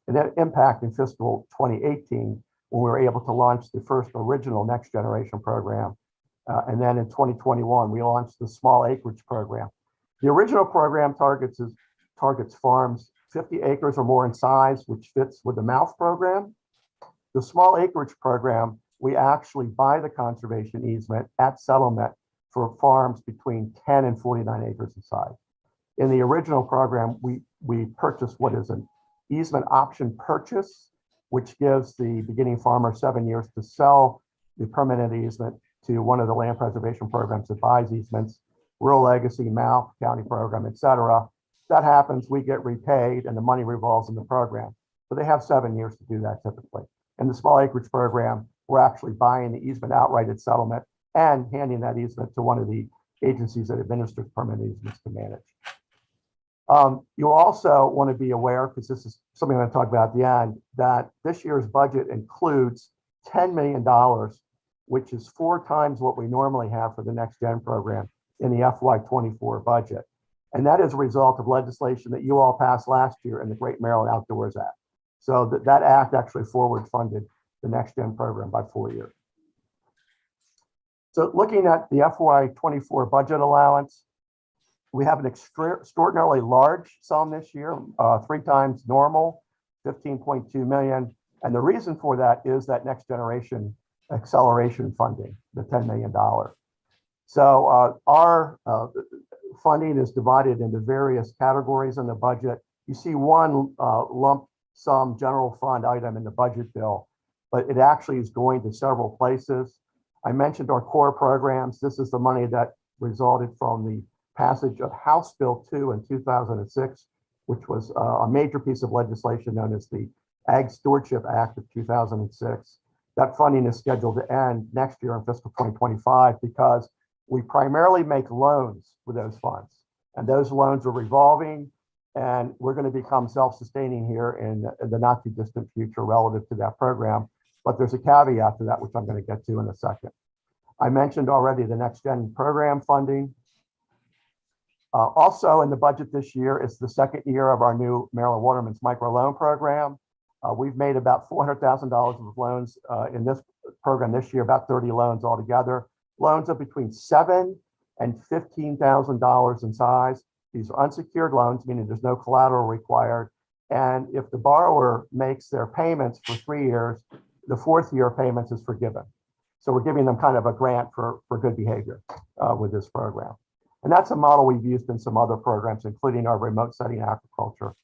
an impact in fiscal 2018 when we were able to launch the first original Next Generation program. And then in 2021, we launched the small acreage program. The original program targets farms 50 acres or more in size, which fits with the MOUth program. The small acreage program, we actually buy the conservation easement at settlement for farms between 10 and 49 acres in size. In the original program, we purchased what is an easement option purchase, which gives the beginning farmer 7 years to sell the permanent easement to one of the land preservation programs that buys easements, Rural Legacy, MOUth, County Program, et cetera. That happens, we get repaid and the money revolves in the program. So they have 7 years to do that typically. In the small acreage program, we're actually buying the easement outright at settlement and handing that easement to one of the agencies that administers permanent easements to manage. You also want to be aware, because this is something I'm going to talk about at the end, that this year's budget includes $10 million, which is 4 times what we normally have for the Next Gen program in the FY24 budget. And that is a result of legislation that you all passed last year in the Great Maryland Outdoors Act. So that act actually forward funded the Next Gen program by 4 years. So looking at the FY24 budget allowance, we have an extraordinarily large sum this year, 3 times normal, 15.2 million. And the reason for that is that Next Generation acceleration funding, the $10 million. So our funding is divided into various categories in the budget. You see one lump sum general fund item in the budget bill, but it actually is going to several places. I mentioned our core programs. This is the money that resulted from the passage of House Bill 2 in 2006, which was a major piece of legislation known as the Ag Stewardship Act of 2006. That funding is scheduled to end next year in fiscal 2025 because we primarily make loans with those funds. And those loans are revolving, and we're going to become self-sustaining here in the not too distant future relative to that program. But there's a caveat to that, which I'm going to get to in a second. I mentioned already the Next Gen program funding. Also in the budget this year is the second year of our new Maryland Waterman's microloan program. We've made about $400,000 of loans in this program this year, about 30 loans altogether. Loans of between $7,000 and $15,000 in size. These are unsecured loans, meaning there's no collateral required. And if the borrower makes their payments for 3 years, the fourth year payments is forgiven. So we're giving them kind of a grant for good behavior with this program. And that's a model we've used in some other programs, including our remote setting agriculture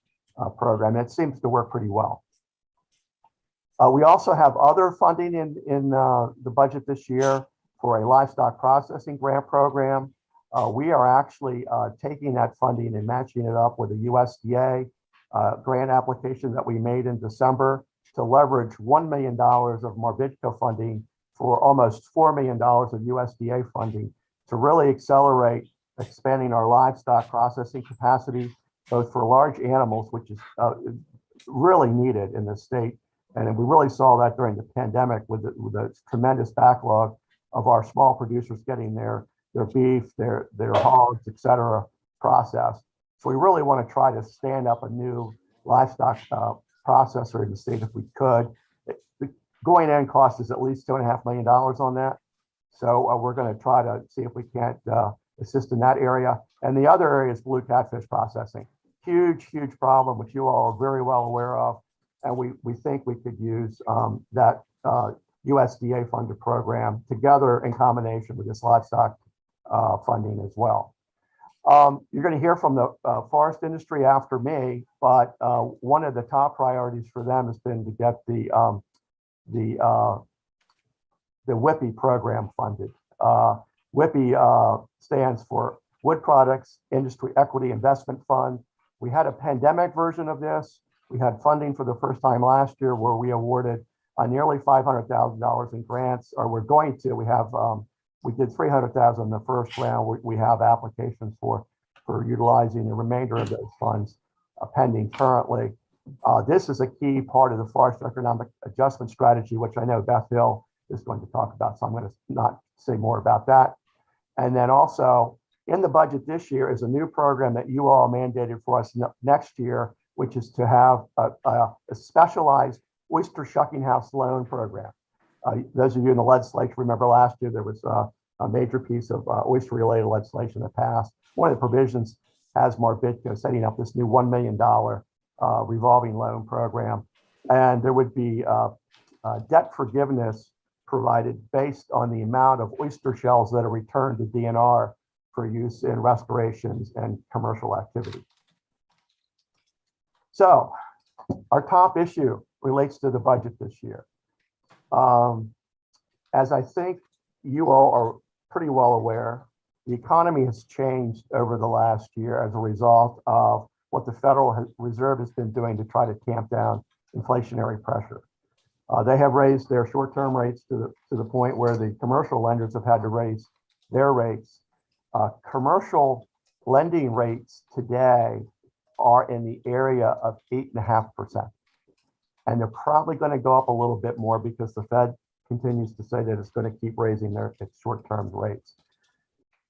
program. It seems to work pretty well. We also have other funding in the budget this year for a livestock processing grant program. We are actually taking that funding and matching it up with a USDA grant application that we made in December to leverage $1 million of Morbidco funding for almost $4 million of USDA funding to really accelerate expanding our livestock processing capacity, both for large animals, which is really needed in the state. And we really saw that during the pandemic with the tremendous backlog of our small producers getting their beef, their hogs, et cetera, processed. So we really want to try to stand up a new livestock processor in the state if we could. The going in cost is at least $2.5 million on that. So we're going to try to see if we can't assist in that area. And the other area is blue catfish processing. Huge, huge problem, which you all are very well aware of. And we think we could use that USDA funded program together in combination with this livestock funding as well. You're going to hear from the forest industry after me, but one of the top priorities for them has been to get the WIPI program funded. WIPI stands for Wood Products Industry Equity Investment Fund. We had a pandemic version of this. We had funding for the first time last year where we awarded nearly $500,000 in grants, or we're going to. We did $300,000 in the first round. We have applications for utilizing the remainder of those funds pending currently. This is a key part of the forest economic adjustment strategy, which I know Beth Hill is going to talk about, so I'm going to not say more about that. And then also in the budget this year is a new program that you all mandated for us next year, which is to have a specialized oyster shucking house loan program. Those of you in the legislature remember last year there was a major piece of oyster-related legislation that passed. One of the provisions has Morbidco setting up this new $1 million revolving loan program, and there would be debt forgiveness provided based on the amount of oyster shells that are returned to DNR for use in restorations and commercial activity. So our top issue relates to the budget this year. As I think you all are pretty well aware, the economy has changed over the last year as a result of what the Federal Reserve has been doing to try to tamp down inflationary pressure. They have raised their short-term rates to the point where the commercial lenders have had to raise their rates. Commercial lending rates today are in the area of 8.5%. And they're probably going to go up a little bit more because the Fed continues to say that it's going to keep raising its short-term rates.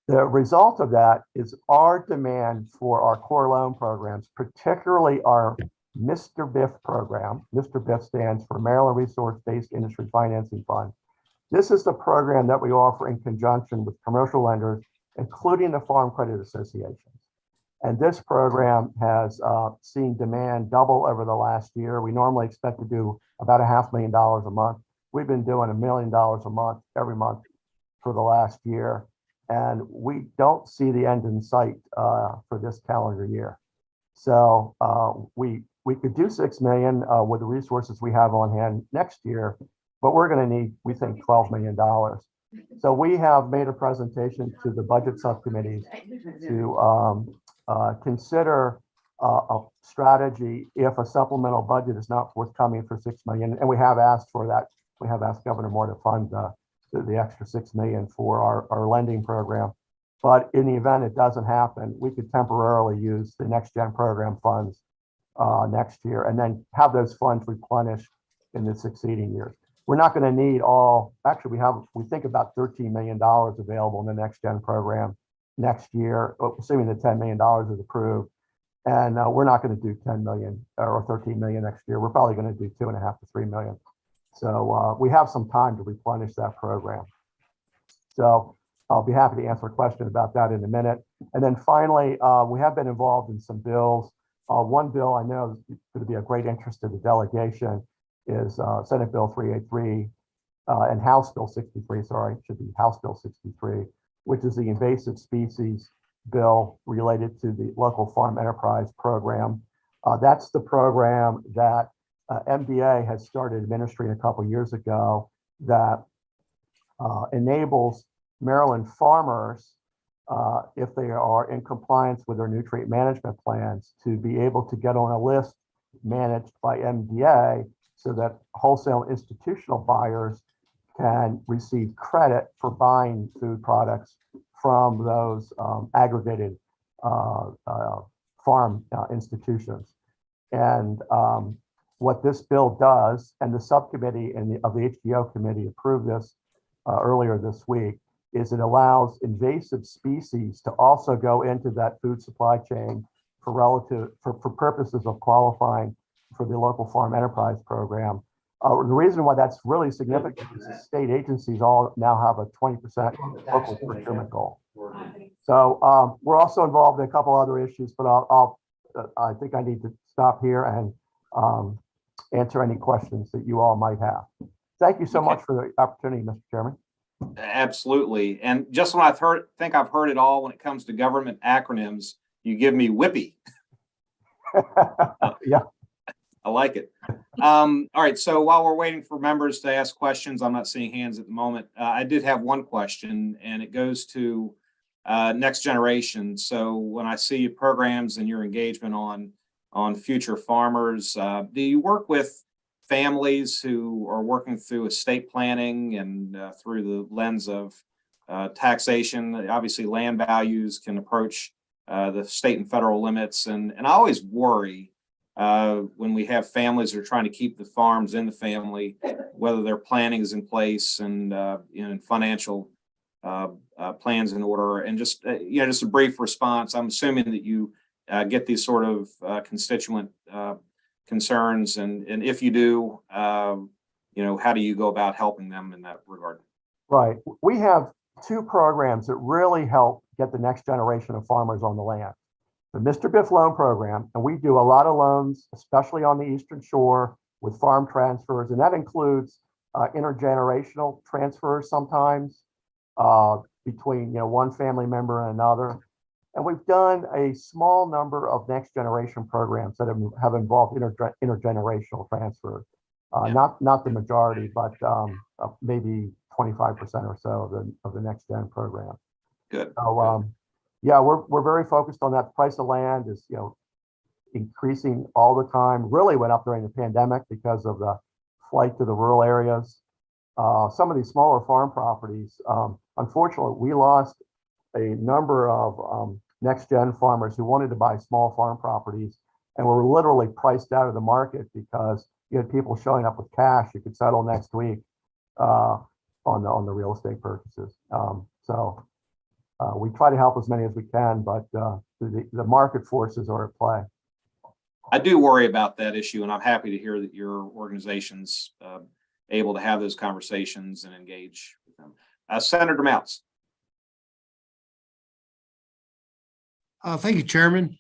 The result of that is our demand for our core loan programs, particularly our Mr. Biff program. Mr. Biff stands for Maryland Resource-Based Industry Financing Fund. This is the program that we offer in conjunction with commercial lenders, including the Farm Credit Associations. And this program has seen demand double over the last year. We normally expect to do about $500,000 a month. We've been doing $1 million a month, every month for the last year. And we don't see the end in sight for this calendar year. So we could do $6 million with the resources we have on hand next year, but we're going to need, we think, $12 million. So we have made a presentation to the budget subcommittees to consider a strategy if a supplemental budget is not forthcoming for 6 million, and we have asked for that. We have asked Governor Moore to fund the extra 6 million for our lending program. But in the event it doesn't happen, we could temporarily use the Next Gen program funds next year, and then have those funds replenished in the succeeding years. We're not going to need all. Actually, we think about $13 million available in the Next Gen program next year, assuming the $10 million is approved. And we're not going to do 10 million or 13 million next year. We're probably going to do 2.5 to 3 million. So we have some time to replenish that program. So I'll be happy to answer a question about that in a minute. And then finally, we have been involved in some bills. One bill I know is going to be of great interest to the delegation is Senate Bill 383 and House Bill 63, sorry, it should be House Bill 63, which is the invasive species bill related to the local farm enterprise program. That's the program that MDA has started administering a couple years ago that enables Maryland farmers, if they are in compliance with their nutrient management plans, to be able to get on a list managed by MDA so that wholesale institutional buyers can receive credit for buying food products from those aggregated farm institutions. And what this bill does, and the subcommittee of the HDO committee approved this earlier this week, is it allows invasive species to also go into that food supply chain for purposes of qualifying for the local farm enterprise program. The reason why that's really significant is the state agencies all now have a 20% local procurement goal. So we're also involved in a couple other issues, but I think I need to stop here and answer any questions that you all might have. Thank you so much for the opportunity, Mr. Chairman. Absolutely. And just when think I've heard it all when it comes to government acronyms, you give me whippy. Yeah. I like it. All right. So while we're waiting for members to ask questions, I'm not seeing hands at the moment. I did have one question, and it goes to Next Generation. So when I see your programs and your engagement on future farmers, do you work with families who are working through estate planning and through the lens of taxation? Obviously, land values can approach the state and federal limits, and I always worry when we have families that are trying to keep the farms in the family, whether their planning is in place and financial plans in order. And just just a brief response. I'm assuming that you get these sort of constituent concerns, and if you do, how do you go about helping them in that regard? Right. We have two programs that really help get the next generation of farmers on the land. The Mr. Biff loan program, and we do a lot of loans, especially on the Eastern Shore with farm transfers, and that includes intergenerational transfers sometimes between one family member and another. And we've done a small number of next generation programs that have involved intergenerational transfers. Not the majority, but maybe 25% or so of the next gen program. Good. So yeah, we're very focused on that. The price of land is increasing all the time. Really went up during the pandemic because of the flight to the rural areas. Some of these smaller farm properties, unfortunately, we lost a number of next gen farmers who wanted to buy small farm properties and were literally priced out of the market because you had people showing up with cash you could settle next week on the real estate purchases. So we try to help as many as we can, but the market forces are at play. I do worry about that issue, and I'm happy to hear that your organization's able to have those conversations and engage with them. Senator Mounts. Thank you, Chairman.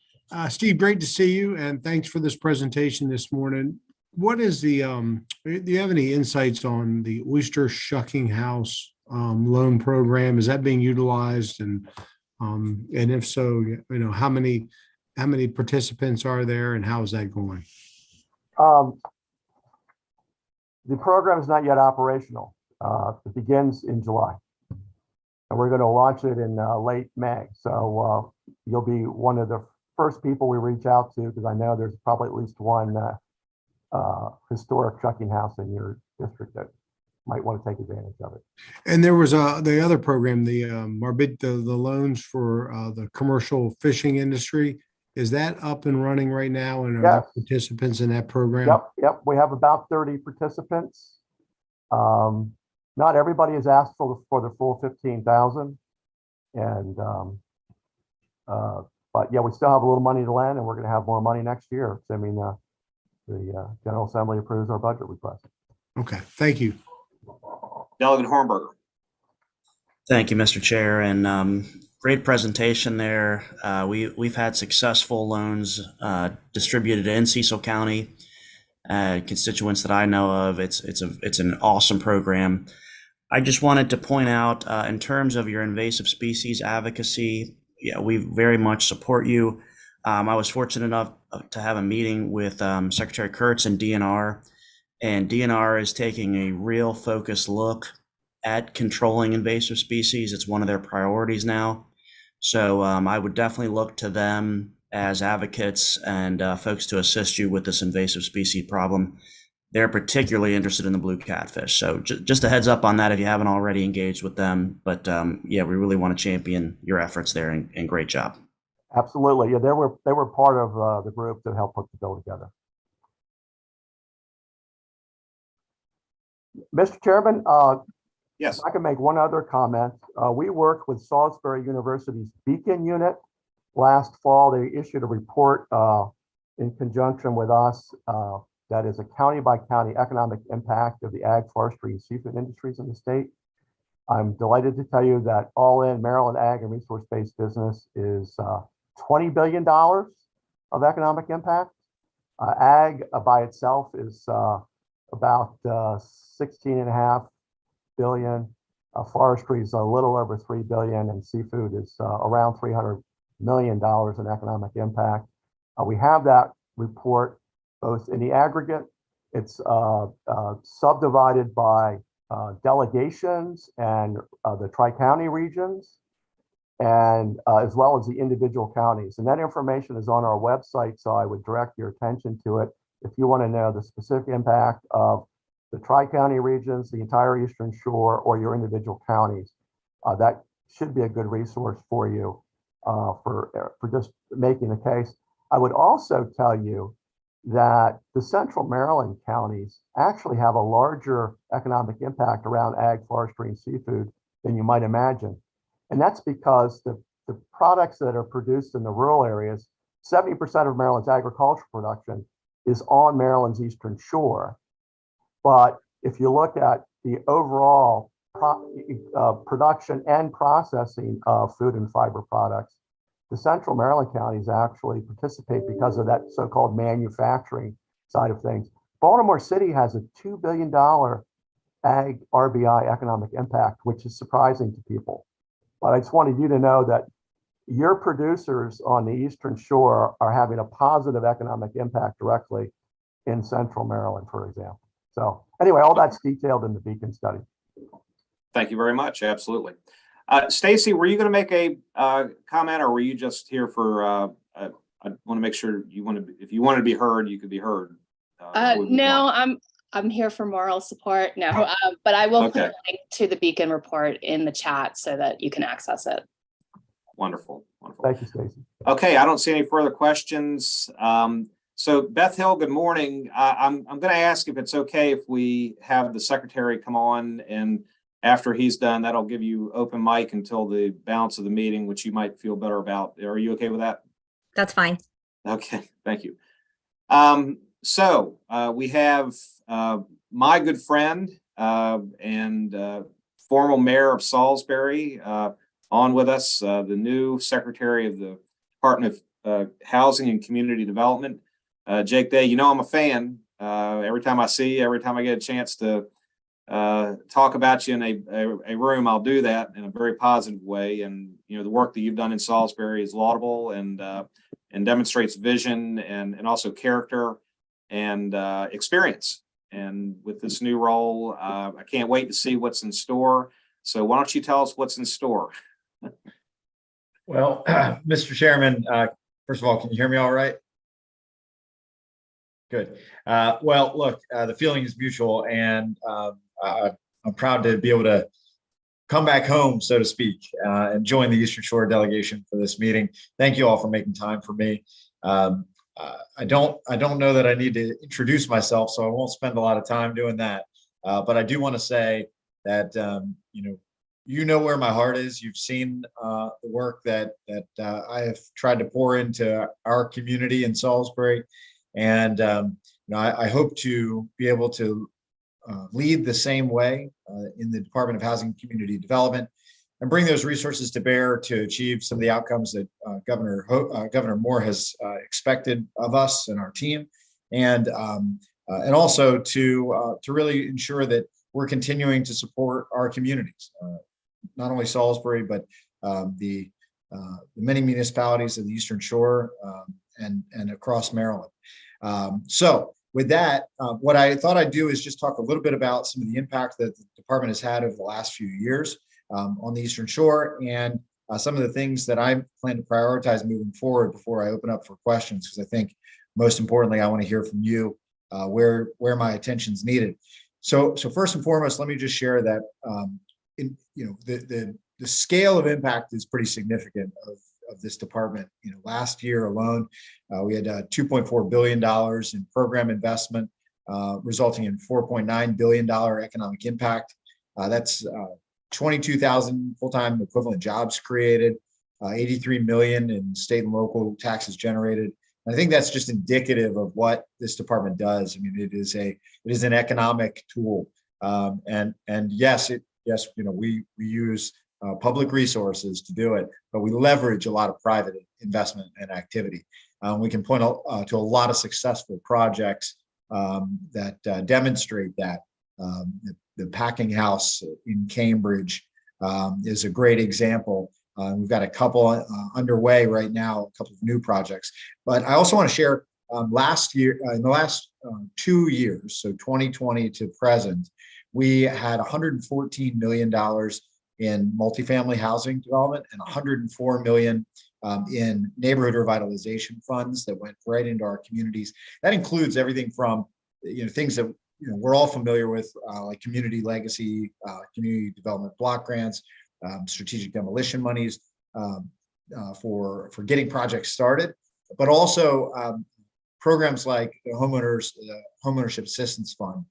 Steve, great to see you, and thanks for this presentation this morning. What is the, do you have any insights on the oyster shucking house loan program? Is that being utilized? And if so, how many participants are there and how is that going? The program is not yet operational. It begins in July. And we're going to launch it in late May. So you'll be one of the first people we reach out to, because I know there's probably at least one historic trucking house in your district that might want to take advantage of it. And there was the other program, the Marbid, the loans for the commercial fishing industry. Is that up and running right now? And are there Yes. participants in that program? Yep. We have about 30 participants. Not everybody has asked for the full 15,000. And but yeah, we still have a little money to lend, and we're going to have more money next year. I mean, the General Assembly approves our budget request. Okay, thank you. Delegate Hornberger. Thank you, Mr. Chair, and great presentation there. We've had successful loans distributed in Cecil County. Constituents that I know of, it's an awesome program. I just wanted to point out, in terms of your invasive species advocacy, yeah, we very much support you. I was fortunate enough to have a meeting with Secretary Kurtz and DNR is taking a real focused look at controlling invasive species. It's one of their priorities now. So I would definitely look to them as advocates and folks to assist you with this invasive species problem. They're particularly interested in the blue catfish. So just a heads up on that if you haven't already engaged with them. But yeah, we really want to champion your efforts there, and great job. Absolutely. Yeah, they were part of the group that helped put the bill together. Mr. Chairman, yes, I can make one other comment. We worked with Salisbury University's Beacon unit last fall. They issued a report in conjunction with us that is a county by county economic impact of the ag, forestry, and seafood industries in the state. I'm delighted to tell you that all in Maryland ag and resource-based business is $20 billion of economic impact. Ag by itself is about 16.5 billion. Forestry is a little over 3 billion, and seafood is around $300 million in economic impact. We have that report both in the aggregate. It's subdivided by delegations and the tri-county regions, and as well as the individual counties. And that information is on our website, so I would direct your attention to it if you want to know the specific impact of the tri-county regions, the entire Eastern Shore, or your individual counties. That should be a good resource for you for just making the case. I would also tell you that the Central Maryland counties actually have a larger economic impact around ag, forestry, and seafood than you might imagine. And that's because the products that are produced in the rural areas, 70% of Maryland's agricultural production is on Maryland's Eastern Shore. But if you look at the overall production and processing of food and fiber products, the Central Maryland counties actually participate because of that so-called manufacturing side of things. Baltimore City has a $2 billion ag RBI economic impact, which is surprising to people. But I just wanted you to know that your producers on the Eastern Shore are having a positive economic impact directly in Central Maryland, for example. So anyway, all that's detailed in the Beacon study. Thank you very much. Absolutely. Stacy, were you going to make a comment, or were you just here for, I want to make sure if you wanted to be heard, you could be heard. No, I'm here for moral support. No, but I will put a link to the Beacon report in the chat so that you can access it. Wonderful. Wonderful. Thank you, Stacy. Okay, I don't see any further questions. So Beth Hill, good morning. I'm going to ask if it's okay if we have the secretary come on, and after he's done, that'll give you open mic until the balance of the meeting, which you might feel better about. Are you okay with that? That's fine. Okay, thank you. So we have my good friend and former mayor of Salisbury on with us, the new secretary of the Department of Housing and Community Development, Jake Day. You know, I'm a fan. Every time I see you, every time I get a chance to talk about you in a room, I'll do that in a very positive way. And, you know, the work that you've done in Salisbury is laudable and demonstrates vision and also character and experience. And with this new role, I can't wait to see what's in store. So why don't you tell us what's in store? Well, Mr. Chairman, First of all, can you hear me all right? Good. Well, look, the feeling is mutual, and I'm proud to be able to come back home, so to speak, and join the Eastern Shore delegation for this meeting. Thank you all for making time for me. I don't know that I need to introduce myself, so I won't spend a lot of time doing that. But I do want to say that you know where my heart is. You've seen the work that I have tried to pour into our community in Salisbury, and I hope to be able to lead the same way in the Department of Housing and Community Development, and bring those resources to bear to achieve some of the outcomes that Governor Moore has expected of us and our team, and also to really ensure that we're continuing to support our communities, not only Salisbury, but the many municipalities of the Eastern Shore and across Maryland. So with that, what I thought I'd do is just talk a little bit about some of the impact that the department has had over the last few years on the Eastern Shore, and some of the things that I plan to prioritize moving forward before I open up for questions, because I think most importantly, I want to hear from you where my attention's needed. So first and foremost, let me just share that the scale of impact is pretty significant of this department. Last year alone, we had $2.4 billion in program investment, resulting in $4.9 billion economic impact. That's 22,000 full-time equivalent jobs created, 83 million in state and local taxes generated. And I think that's just indicative of what this department does. I mean, it is an economic tool, and yes, we use public resources to do it, but we leverage a lot of private investment and activity. We can point to a lot of successful projects that demonstrate that. The packing house in Cambridge is a great example. We've got a couple underway right now, a couple of new projects. But I also want to share last year, in the last 2 years, so 2020 to present, we had $114 million in multifamily housing development and $104 million in neighborhood revitalization funds that went right into our communities. That includes everything from things that we're all familiar with, like community legacy, community development block grants, strategic demolition monies for getting projects started, but also programs like the homeownership assistance fund.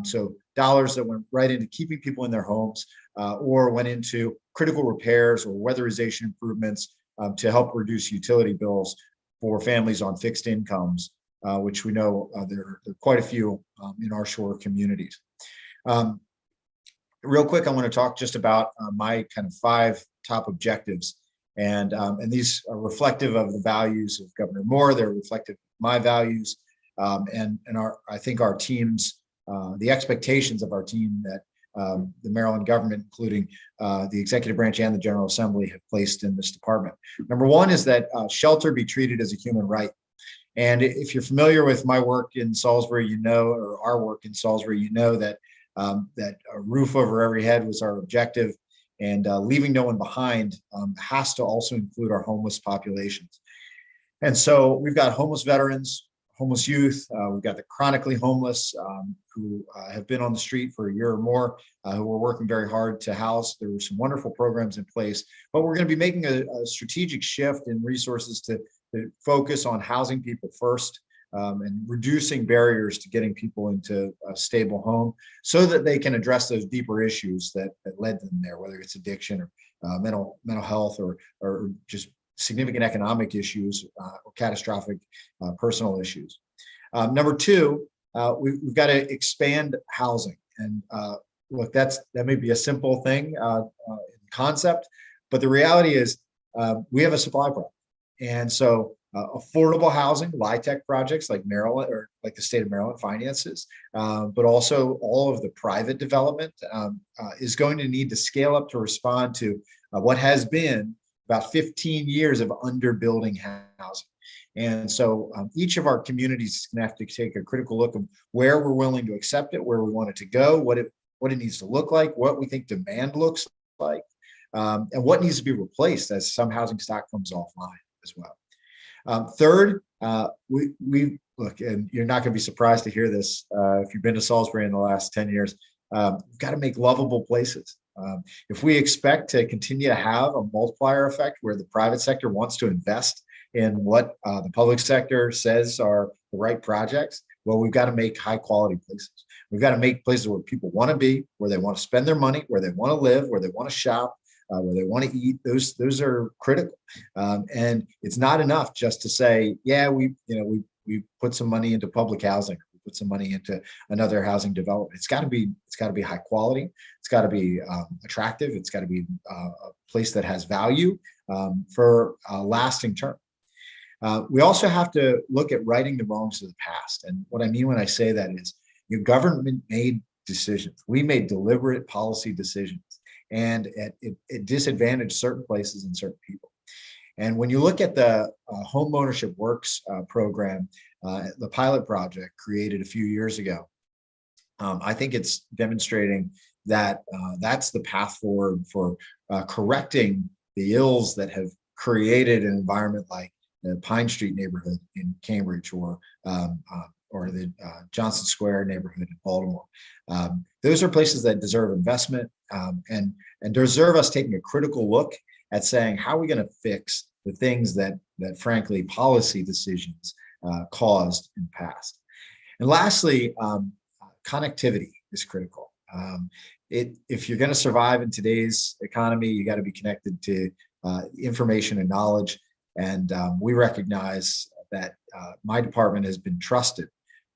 So dollars that went right into keeping people in their homes, or went into critical repairs or weatherization improvements to help reduce utility bills for families on fixed incomes, which we know there are quite a few in our shore communities. Real quick, I want to talk just about my kind of 5 top objectives, and these are reflective of the values of Governor Moore. They're reflective of my values, and I think our teams, the expectations of our team that the Maryland government, including the executive branch and the General Assembly, have placed in this department. Number 1 is that shelter be treated as a human right. And if you're familiar with my work in Salisbury, or our work in Salisbury, that that a roof over every head was our objective, and leaving no one behind has to also include our homeless populations. And so we've got homeless veterans, homeless youth, we've got the chronically homeless who have been on the street for a year or more, who we're working very hard to house. There were some wonderful programs in place, but we're going to be making a strategic shift in resources to focus on housing people first, and reducing barriers to getting people into a stable home so that they can address those deeper issues that led them there, whether it's addiction or mental health or just significant economic issues or catastrophic personal issues. Number 2, we've got to expand housing. And look, that may be a simple thing in concept, but the reality is we have a supply problem. And so affordable housing, LIHTC projects like Maryland, or like the state of Maryland finances, but also all of the private development is going to need to scale up to respond to what has been about 15 years of underbuilding housing. And so each of our communities is going to have to take a critical look of where we're willing to accept it, where we want it to go, what it needs to look like, what we think demand looks like, and what needs to be replaced as some housing stock comes offline as well. Third, we look, and you're not going to be surprised to hear this if you've been to Salisbury in the last 10 years. We've got to make lovable places. If we expect to continue to have a multiplier effect where the private sector wants to invest in what the public sector says are the right projects, well, we've got to make high quality places. We've got to make places where people want to be, where they want to spend their money, where they want to live, where they want to shop, where they want to eat. Those are critical. And it's not enough just to say, yeah, we put some money into public housing, we put some money into another housing development. It's got to be high quality. It's got to be attractive. It's got to be a place that has value for a lasting term. We also have to look at righting the wrongs of the past. And what I mean when I say that is, your government made decisions. We made deliberate policy decisions, and it disadvantaged certain places and certain people. And when you look at the Home Ownership Works program, the pilot project created a few years ago, I think it's demonstrating that that's the path forward for correcting the ills that have created an environment like the Pine Street neighborhood in Cambridge, or the Johnson Square neighborhood in Baltimore. Those are places that deserve investment and deserve us taking a critical look at saying, how are we going to fix the things that frankly policy decisions caused in the past. And lastly, connectivity is critical. If you're going to survive in today's economy, you got to be connected to information and knowledge. And we recognize that my department has been trusted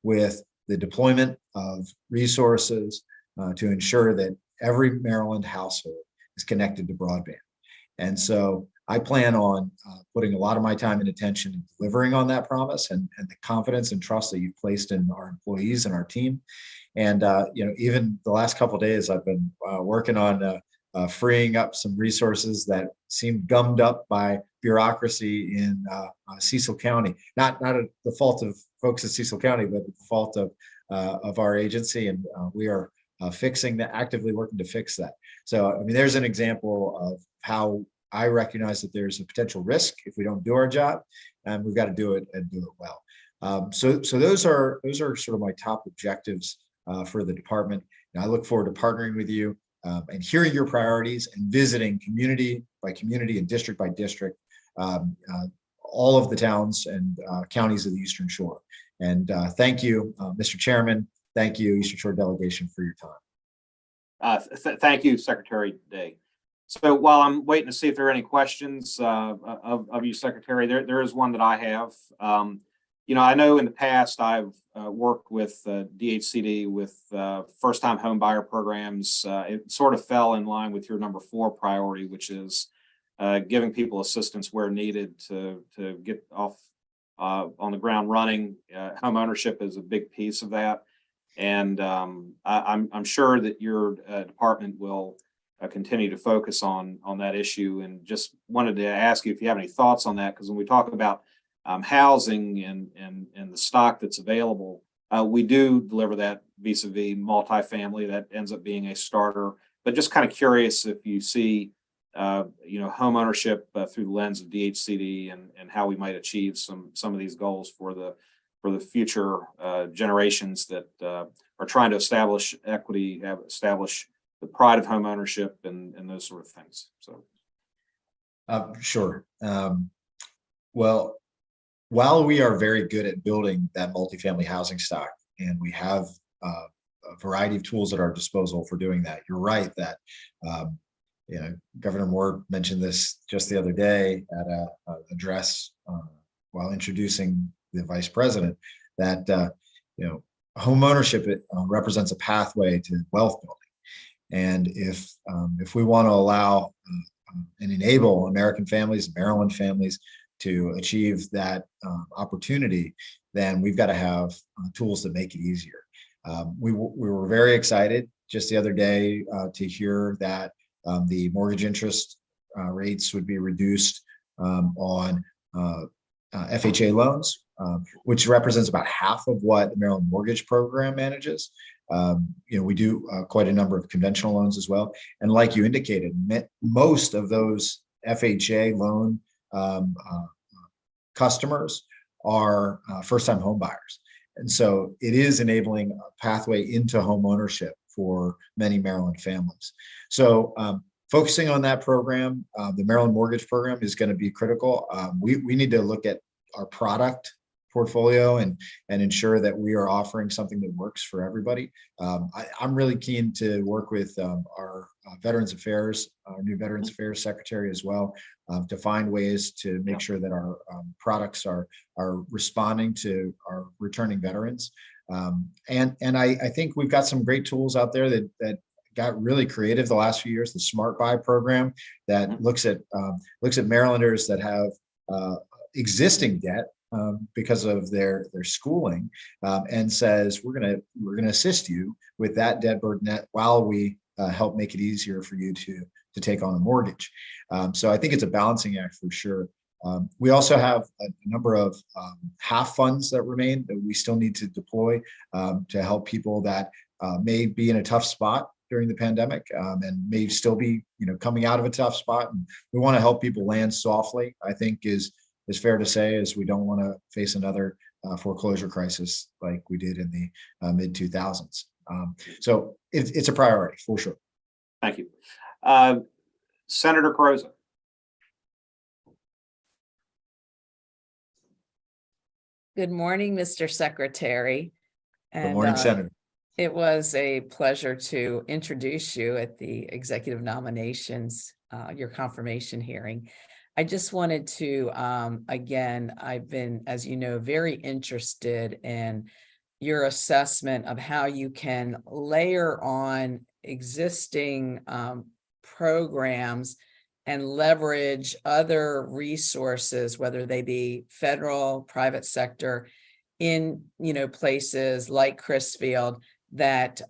with the deployment of resources to ensure that every Maryland household is connected to broadband. And so I plan on putting a lot of my time and attention in delivering on that promise, and the confidence and trust that you've placed in our employees and our team. And even the last couple of days, I've been working on freeing up some resources that seemed gummed up by bureaucracy in Cecil County. Not the fault of folks at Cecil County, but the fault of our agency, and we are actively working to fix that. So, I mean, there's an example of how I recognize that there's a potential risk if we don't do our job, and we've got to do it and do it well. So those are sort of my top objectives for the department. And I look forward to partnering with you and hearing your priorities and visiting community by community and district by district, all of the towns and counties of the Eastern Shore. And thank you, Mr. Chairman. Thank you, Eastern Shore delegation, for your time. Thank you, Secretary Day. So while I'm waiting to see if there are any questions of you, Secretary, there is one that I have. I know in the past I've worked with DHCD with first-time home buyer programs. It sort of fell in line with your number 4 priority, which is giving people assistance where needed to get off on the ground running. Home ownership is a big piece of that. And I'm sure that your department will continue to focus on that issue, and just wanted to ask you if you have any thoughts on that, because when we talk about housing and the stock that's available, we do deliver that vis-a-vis multifamily. That ends up being a starter, but just kind of curious if you see home ownership through the lens of DHCD and how we might achieve some of these goals for the future generations that are trying to establish equity, establish the pride of home ownership and those sort of things. So, sure. Well, while we are very good at building that multifamily housing stock, and we have a variety of tools at our disposal for doing that, you're right that Governor Moore mentioned this just the other day at an address while introducing the vice president, that home ownership represents a pathway to wealth building. And if we want to allow and enable American families, Maryland families, to achieve that opportunity, then we've got to have tools that make it easier. We were very excited just the other day to hear that the mortgage interest rates would be reduced on FHA loans, which represents about half of what the Maryland Mortgage Program manages. We do quite a number of conventional loans as well. And like you indicated, most of those FHA loan customers are first-time home buyers. And so it is enabling a pathway into home ownership for many Maryland families. So focusing on that program, the Maryland Mortgage Program is going to be critical. We need to look at our product portfolio and ensure that we are offering something that works for everybody. I'm really keen to work with our Veterans Affairs, our new Veterans Affairs Secretary as well, to find ways to make sure that our products are responding to our returning veterans. And I think we've got some great tools out there that got really creative the last few years. The Smart Buy program that looks at Marylanders that have existing debt because of their schooling, and says we're gonna assist you with that debt burden while we help make it easier for you to take on a mortgage. So I think it's a balancing act for sure. We also have a number of HAF funds that remain that we still need to deploy to help people that may be in a tough spot during the pandemic and may still be coming out of a tough spot. And we want to help people land softly, I think is fair to say, as we don't want to face another foreclosure crisis like we did in the mid 2000s. So it's a priority for sure. Thank you. Senator Croza. Good morning, Mr. Secretary. Good morning, Senator. It was a pleasure to introduce you at the executive nominations, your confirmation hearing. I just wanted to, again, I've been, as you know, very interested in your assessment of how you can layer on existing programs and leverage other resources, whether they be federal, private sector, in places like Crisfield that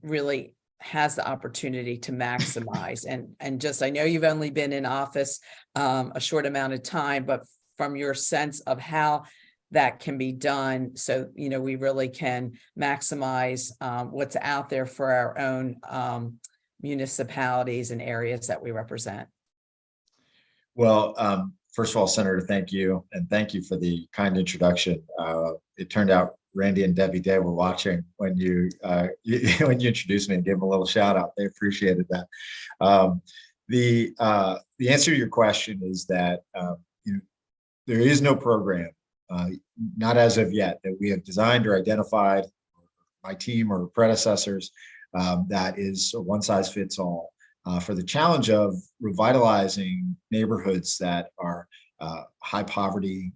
really has the opportunity to maximize. And just, I know you've only been in office a short amount of time, but from your sense of how that can be done, so we really can maximize what's out there for our own municipalities and areas that we represent. Well, first of all, Senator, thank you. And thank you for the kind introduction. It turned out Randy and Debbie Day were watching when you when you introduced me and gave them a little shout out. They appreciated that. The answer to your question is that there is no program, not as of yet, that we have designed or identified, my team or predecessors, that is a one size fits all. For the challenge of revitalizing neighborhoods that are high poverty,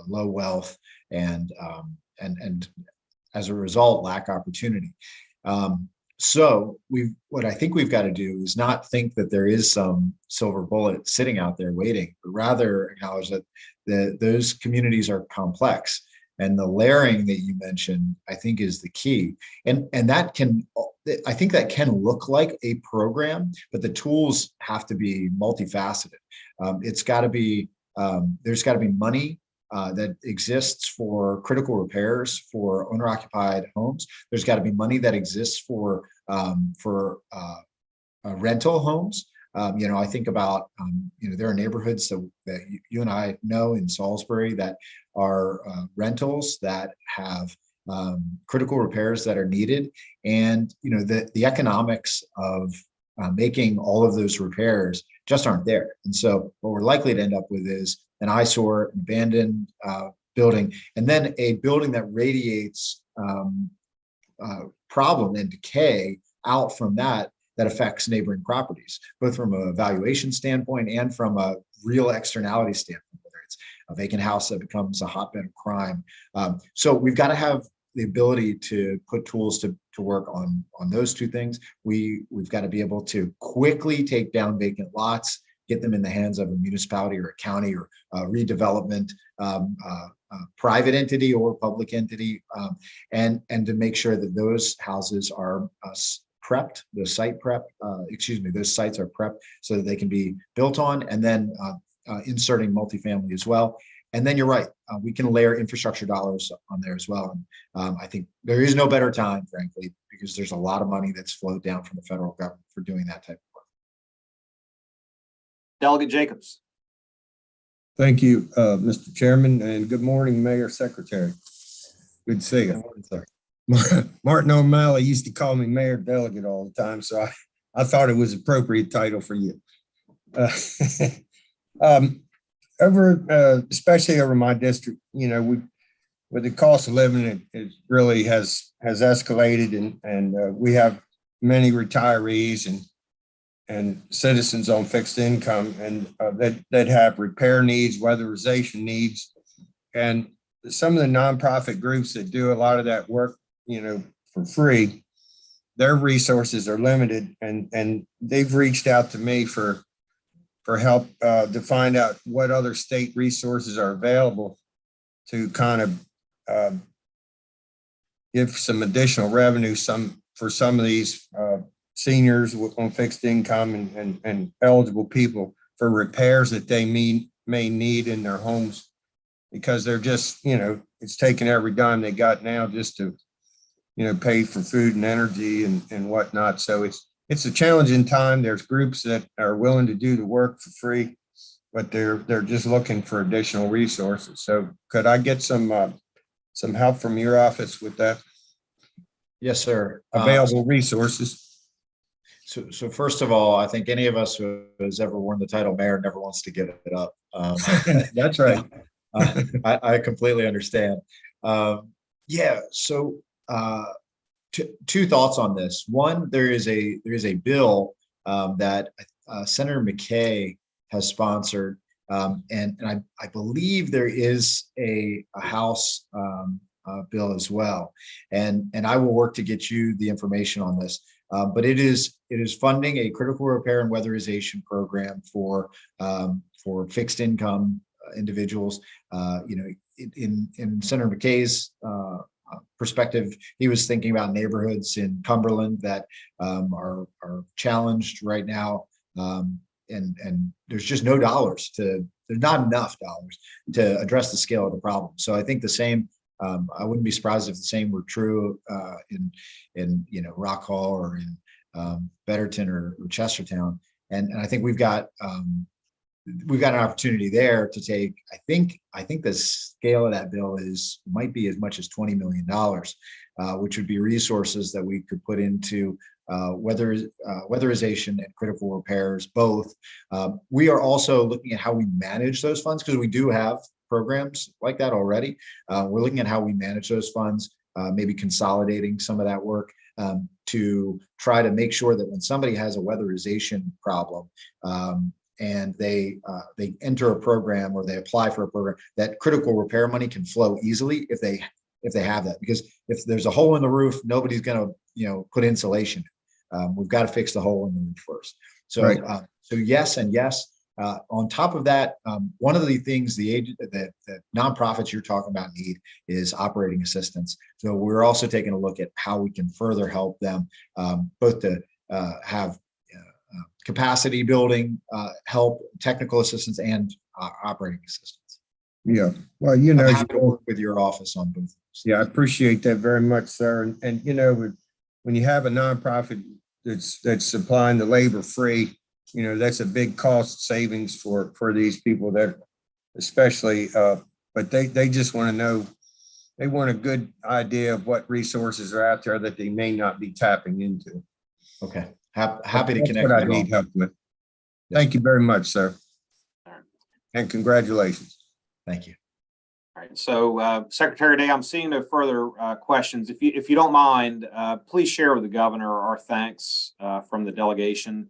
low wealth, and as a result lack opportunity. So what I think we've got to do is not think that there is some silver bullet sitting out there waiting, but rather acknowledge that those communities are complex. And the layering that you mentioned, I think, is the key. And I think that can look like a program, but the tools have to be multifaceted. It's got to be, there's got to be money that exists for critical repairs for owner-occupied homes. There's got to be money that exists for rental homes. I think about, there are neighborhoods that you and I know in Salisbury that are rentals that have critical repairs that are needed. And, the economics of making all of those repairs just aren't there. And so what we're likely to end up with is an eyesore, an abandoned building, and then a building that radiates problem and decay out from that affects neighboring properties, both from a valuation standpoint and from a real externality standpoint, whether it's a vacant house that becomes a hotbed of crime. So we've got to have the ability to put tools to work on those two things. We've got to be able to quickly take down vacant lots, get them in the hands of a municipality or a county or a redevelopment private entity or public entity, and to make sure that those houses are prepped, those sites are prepped so that they can be built on, and then inserting multifamily as well. And then you're right, we can layer infrastructure dollars on there as well. And I think there is no better time, frankly, because there's a lot of money that's flowed down from the federal government for doing that type of work. Delegate Jacobs. Thank you, Mr. Chairman, and good morning, Mayor Secretary. Good to see you. Martin O'Malley used to call me Mayor Delegate all the time, so I thought it was an appropriate title for you. Especially over my district, with the cost of living, it really has escalated, and we have many retirees and citizens on fixed income, and that have repair needs, weatherization needs, and some of the nonprofit groups that do a lot of that work, for free, their resources are limited, and they've reached out to me for help to find out what other state resources are available to kind of give some additional revenue for some of these seniors on fixed income and eligible people for repairs that they may need in their homes, because they're just, it's taking every dime they got now just to, pay for food and energy and whatnot. So it's a challenging time. There's groups that are willing to do the work for free, but they're just looking for additional resources. So could I get some help from your office with that? Yes, sir. Available resources. So first of all, I think any of us who has ever worn the title mayor never wants to give it up. That's right. I completely understand. Yeah. So two thoughts on this. One, there is a bill that Senator McKay has sponsored, and I believe there is a House bill as well. And I will work to get you the information on this. But it is funding a critical repair and weatherization program for fixed income individuals. In Senator McKay's perspective, he was thinking about neighborhoods in Cumberland that are challenged right now, and there's just no dollars there's not enough dollars to address the scale of the problem. So I think the same. I wouldn't be surprised if the same were true in Rock Hall or in Betterton or Chestertown, and I think we've got an opportunity there to take. I think the scale of that bill might be as much as $20 million, which would be resources that we could put into weatherization and critical repairs both. We are also looking at how we manage those funds, because we do have programs like that already. We're looking at how we manage those funds, maybe consolidating some of that work to try to make sure that when somebody has a weatherization problem and they enter a program or they apply for a program, that critical repair money can flow easily if they have that. Because if there's a hole in the roof, nobody's going to put insulation. We've got to fix the hole in the roof first. So right. So yes and yes. On top of that, one of the things that nonprofits you're talking about need is operating assistance. So we're also taking a look at how we can further help them, both to have capacity building help, technical assistance, and operating assistance. Yeah, well, I'm happy to work with your office on both. Yeah, I appreciate that very much, sir. And when you have a nonprofit that's supplying the labor free, that's a big cost savings for these people that especially, but they just want to know, they want a good idea of what resources are out there that they may not be tapping into. Okay. Happy to connect. That's what I need help with. Thank you very much, sir. And congratulations. Thank you. All right. So Secretary Day, I'm seeing no further questions. If you don't mind, please share with the governor our thanks from the delegation.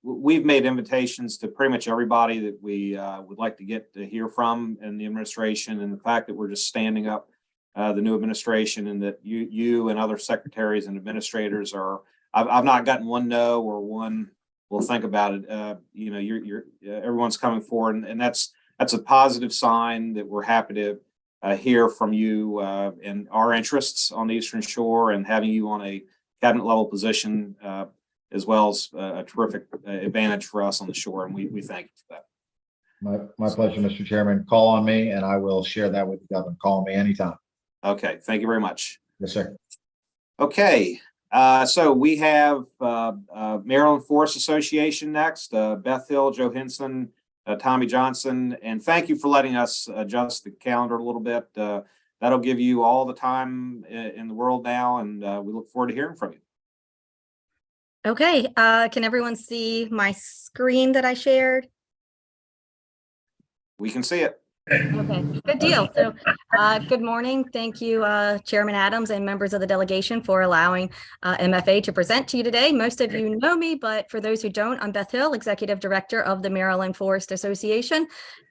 We've made invitations to pretty much everybody that we would like to get to hear from in the administration, and the fact that we're just standing up the new administration, and that you and other secretaries and administrators are, I've not gotten one no or one we'll think about it. You're everyone's coming forward, and that's a positive sign that we're happy to hear from you and our interests on the Eastern Shore, and having you on a cabinet level position as well as a terrific advantage for us on the shore, and we thank you for that. My pleasure, Mr. Chairman. Call on me and I will share that with the governor. Call me anytime. Okay, thank you very much. Yes, sir. Okay, so we have Maryland Forest Association next. Beth Hill, Joe Henson, Tommy Johnson, and thank you for letting us adjust the calendar a little bit. That'll give you all the time in the world now, and we look forward to hearing from you. Okay, can everyone see my screen that I shared? We can see it. Okay, good deal. So, good morning. Thank you, Chairman Adams and members of the delegation for allowing MFA to present to you today. Most of you know me, but for those who don't, I'm Beth Hill, Executive Director of the Maryland Forest Association.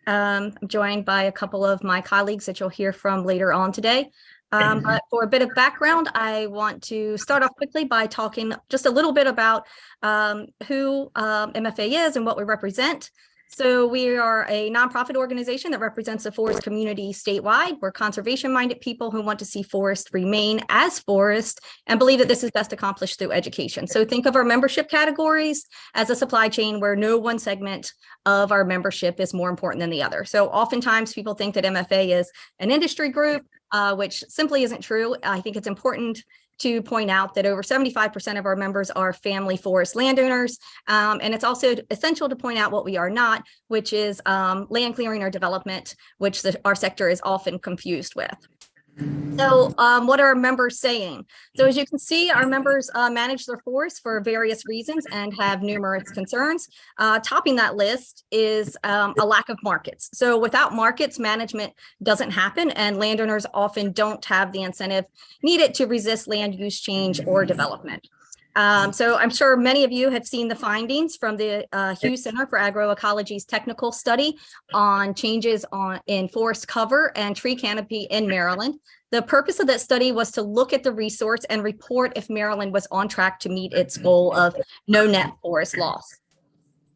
I'm joined by a couple of my colleagues that you'll hear from later on today. But for a bit of background, I want to start off quickly by talking just a little bit about who MFA is and what we represent. So we are a nonprofit organization that represents the forest community statewide. We're conservation-minded people who want to see forests remain as forest and believe that this is best accomplished through education. So think of our membership categories as a supply chain where no one segment of our membership is more important than the other. So oftentimes people think that MFA is an industry group, which simply isn't true. I think it's important to point out that over 75% of our members are family forest landowners. And it's also essential to point out what we are not, which is land clearing or development, which our sector is often confused with. So what are our members saying? So as you can see, our members manage their forests for various reasons and have numerous concerns. Topping that list is a lack of markets. So without markets, management doesn't happen, and landowners often don't have the incentive needed to resist land use change or development. So I'm sure many of you have seen the findings from the Hughes Center for Agroecology's technical study on changes in forest cover and tree canopy in Maryland. The purpose of that study was to look at the resource and report if Maryland was on track to meet its goal of no net forest loss.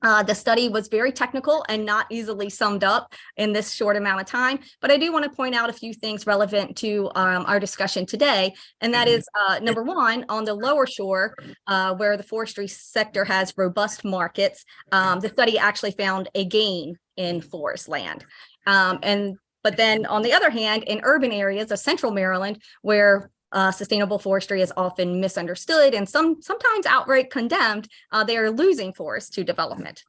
The study was very technical and not easily summed up in this short amount of time, but I do want to point out a few things relevant to our discussion today, and that is number one, on the lower shore, where the forestry sector has robust markets, the study actually found a gain in forest land. But then on the other hand, in urban areas of central Maryland, where sustainable forestry is often misunderstood and sometimes outright condemned, they are losing forests to development.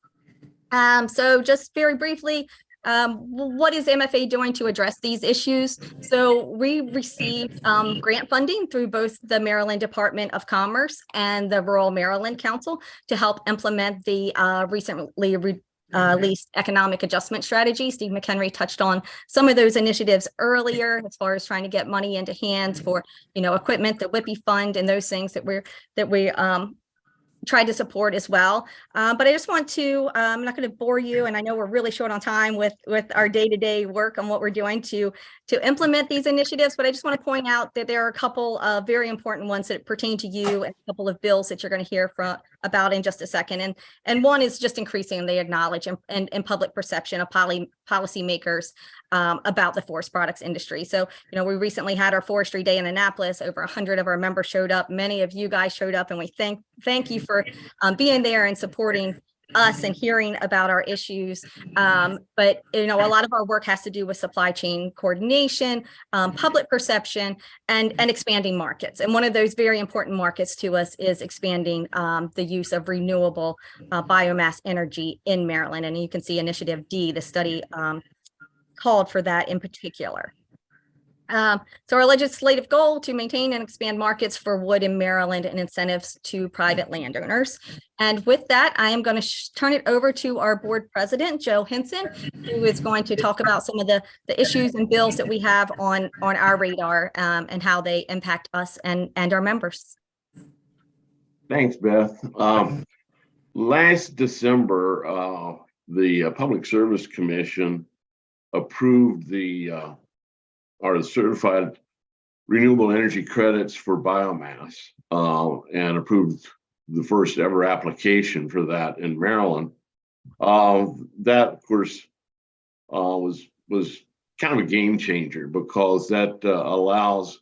So just very briefly, what is MFA doing to address these issues? So we received grant funding through both the Maryland Department of Commerce and the Rural Maryland Council to help implement the recently released economic adjustment strategy. Steve McHenry touched on some of those initiatives earlier, as far as trying to get money into hands for, equipment, the WIPI fund, and those things that we tried to support as well. But I just want to, I'm not going to bore you, and I know we're really short on time with our day-to-day work on what we're doing to implement these initiatives, but I just want to point out that there are a couple of very important ones that pertain to you and a couple of bills that you're going to hear about in just a second. And one is just increasing the acknowledge and public perception of policymakers about the forest products industry. So, we recently had our Forestry Day in Annapolis. Over 100 of our members showed up. Many of you guys showed up, and we thank you for being there and supporting us and hearing about our issues. But a lot of our work has to do with supply chain coordination, public perception, and expanding markets. And one of those very important markets to us is expanding the use of renewable biomass energy in Maryland. And you can see Initiative D, the study called for that in particular. So our legislative goal to maintain and expand markets for wood in Maryland and incentives to private landowners. And with that, I am going to turn it over to our board president, Joe Henson, who is going to talk about some of the issues and bills that we have on our radar and how they impact us and our members. Thanks, Beth. Last December, the Public Service Commission approved the certified renewable energy credits for biomass and approved the first ever application for that in Maryland. That, of course, was kind of a game changer, because that allows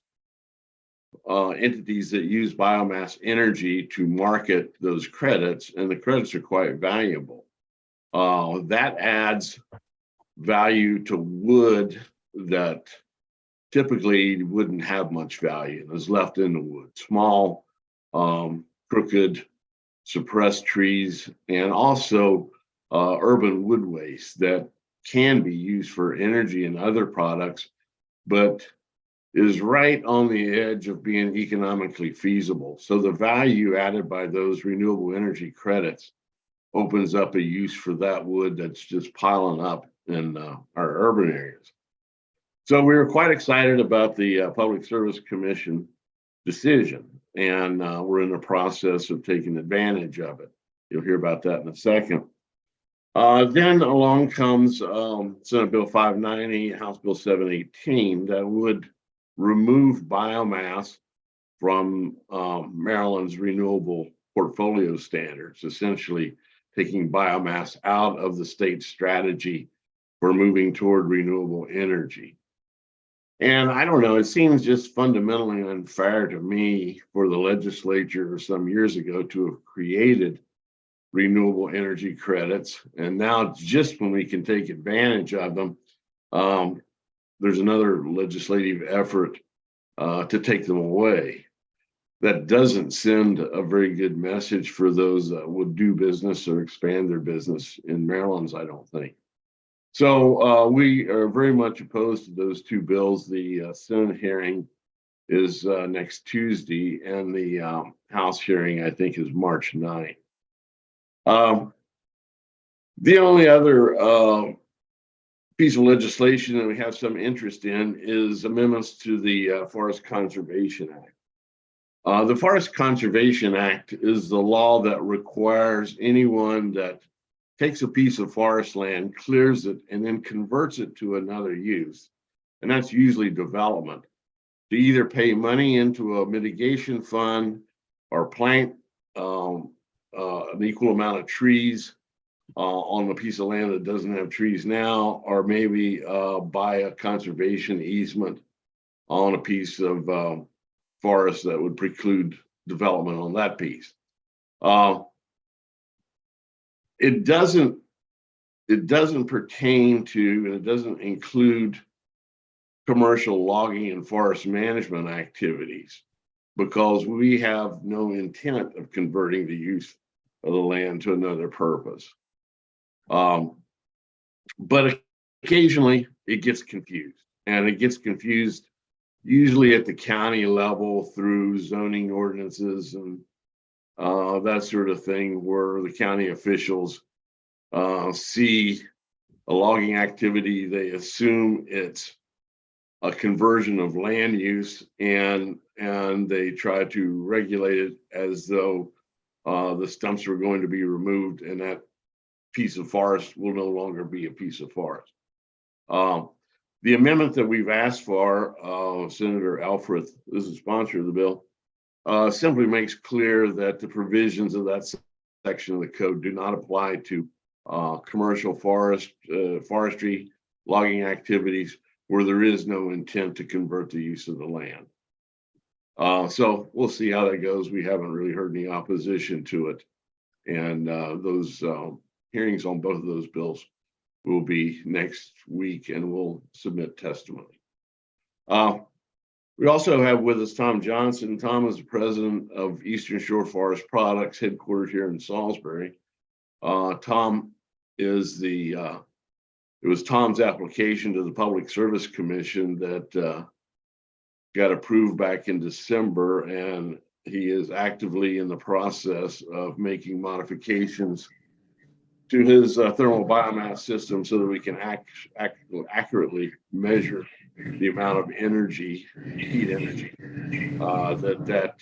entities that use biomass energy to market those credits, and the credits are quite valuable. That adds value to wood that typically wouldn't have much value and is left in the wood. Small, crooked, suppressed trees, and also urban wood waste that can be used for energy and other products, but is right on the edge of being economically feasible. So the value added by those renewable energy credits opens up a use for that wood that's just piling up in our urban areas. So we were quite excited about the Public Service Commission decision, and we're in the process of taking advantage of it. You'll hear about that in a second. Then along comes Senate Bill 590, House Bill 718, that would remove biomass from Maryland's renewable portfolio standards, essentially taking biomass out of the state's strategy for moving toward renewable energy. And I don't know, it seems just fundamentally unfair to me for the legislature some years ago to have created renewable energy credits. And now just when we can take advantage of them, there's another legislative effort to take them away. That doesn't send a very good message for those that would do business or expand their business in Maryland's, I don't think. So we are very much opposed to those two bills. The Senate hearing is next Tuesday, and the House hearing, I think, is March 9th. The only other piece of legislation that we have some interest in is amendments to the Forest Conservation Act. The Forest Conservation Act is the law that requires anyone that takes a piece of forest land, clears it, and then converts it to another use, and that's usually development, to either pay money into a mitigation fund or plant an equal amount of trees on a piece of land that doesn't have trees now, or maybe buy a conservation easement on a piece of forest that would preclude development on that piece. It doesn't pertain to, and it doesn't include commercial logging and forest management activities, because we have no intent of converting the use of the land to another purpose. But occasionally it gets confused, and it gets confused usually at the county level through zoning ordinances and that sort of thing, where the county officials see a logging activity, they assume it's a conversion of land use, and they try to regulate it as though the stumps are going to be removed and that piece of forest will no longer be a piece of forest. The amendment that we've asked for, Senator Alfrith is the sponsor of the bill, simply makes clear that the provisions of that section of the code do not apply to commercial forestry logging activities where there is no intent to convert the use of the land. So we'll see how that goes. We haven't really heard any opposition to it. And those hearings on both of those bills will be next week, and we'll submit testimony. We also have with us Tom Johnson. Tom is the president of Eastern Shore Forest Products, headquartered here in Salisbury. Tom is it was Tom's application to the Public Service Commission that got approved back in December, and he is actively in the process of making modifications to his thermal biomass system so that we can accurately measure the amount of energy, heat energy, that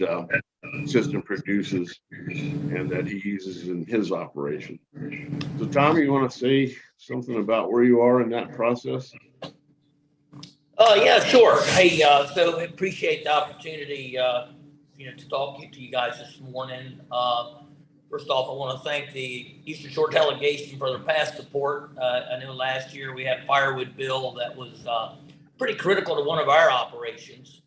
system produces and that he uses in his operation. So Tom, you want to say something about where you are in that process? Yeah, sure. Hey, so appreciate the opportunity, to talk to you guys this morning. First off, I want to thank the Eastern Shore delegation for their past support. I know last year we had a firewood bill that was pretty critical to one of our operations.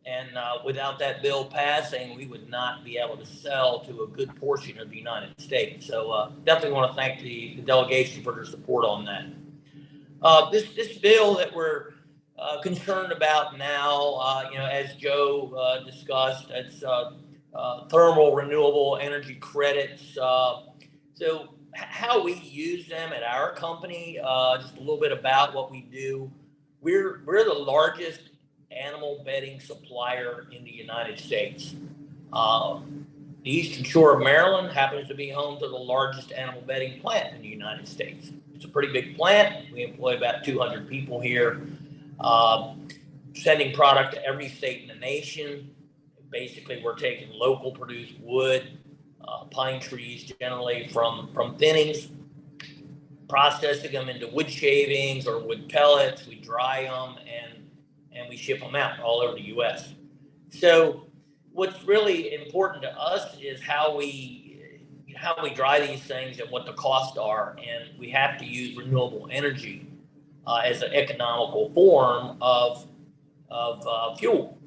And without that bill passing, we would not be able to sell to a good portion of the United States. So definitely want to thank the delegation for their support on that. This bill that we're concerned about now, as Joe discussed, it's thermal renewable energy credits. So how we use them at our company, just a little bit about what we do. We're the largest animal bedding supplier in the United States. The Eastern Shore of Maryland happens to be home to the largest animal bedding plant in the United States. It's a pretty big plant. We employ about 200 people here, sending product to every state in the nation. Basically, we're taking local produced wood, pine trees generally from thinnings, processing them into wood shavings or wood pellets. We dry them and we ship them out all over the U.S. So what's really important to us is how we dry these things and what the costs are, and we have to use renewable energy as an economical form of fuel.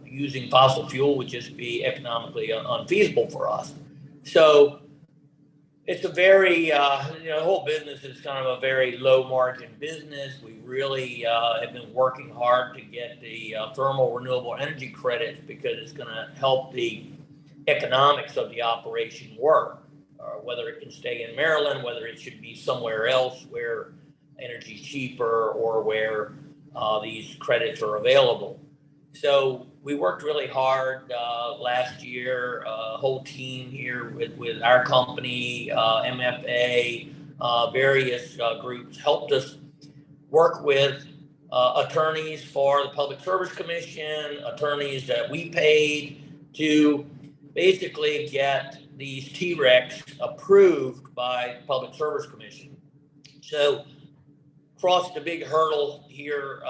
Using fossil fuel would just be economically unfeasible for us. So it's a very, the whole business is kind of a very low margin business. We really have been working hard to get the thermal renewable energy credits because it's going to help the economics of the operation work, whether it can stay in Maryland, whether it should be somewhere else where energy is cheaper or where these credits are available. So we worked really hard last year, a whole team here with our company, MFA, various groups helped us work with attorneys for the Public Service Commission, attorneys that we paid to basically get these TRECs approved by the Public Service Commission. So crossed the big hurdle here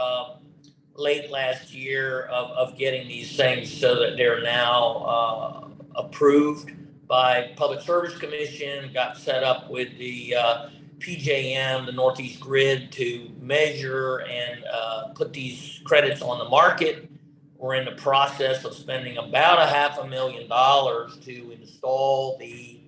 late last year of getting these things so that they're now approved by Public Service Commission, got set up with the PJM, the Northeast Grid, to measure and put these credits on the market. We're in the process of spending about $500,000 to install the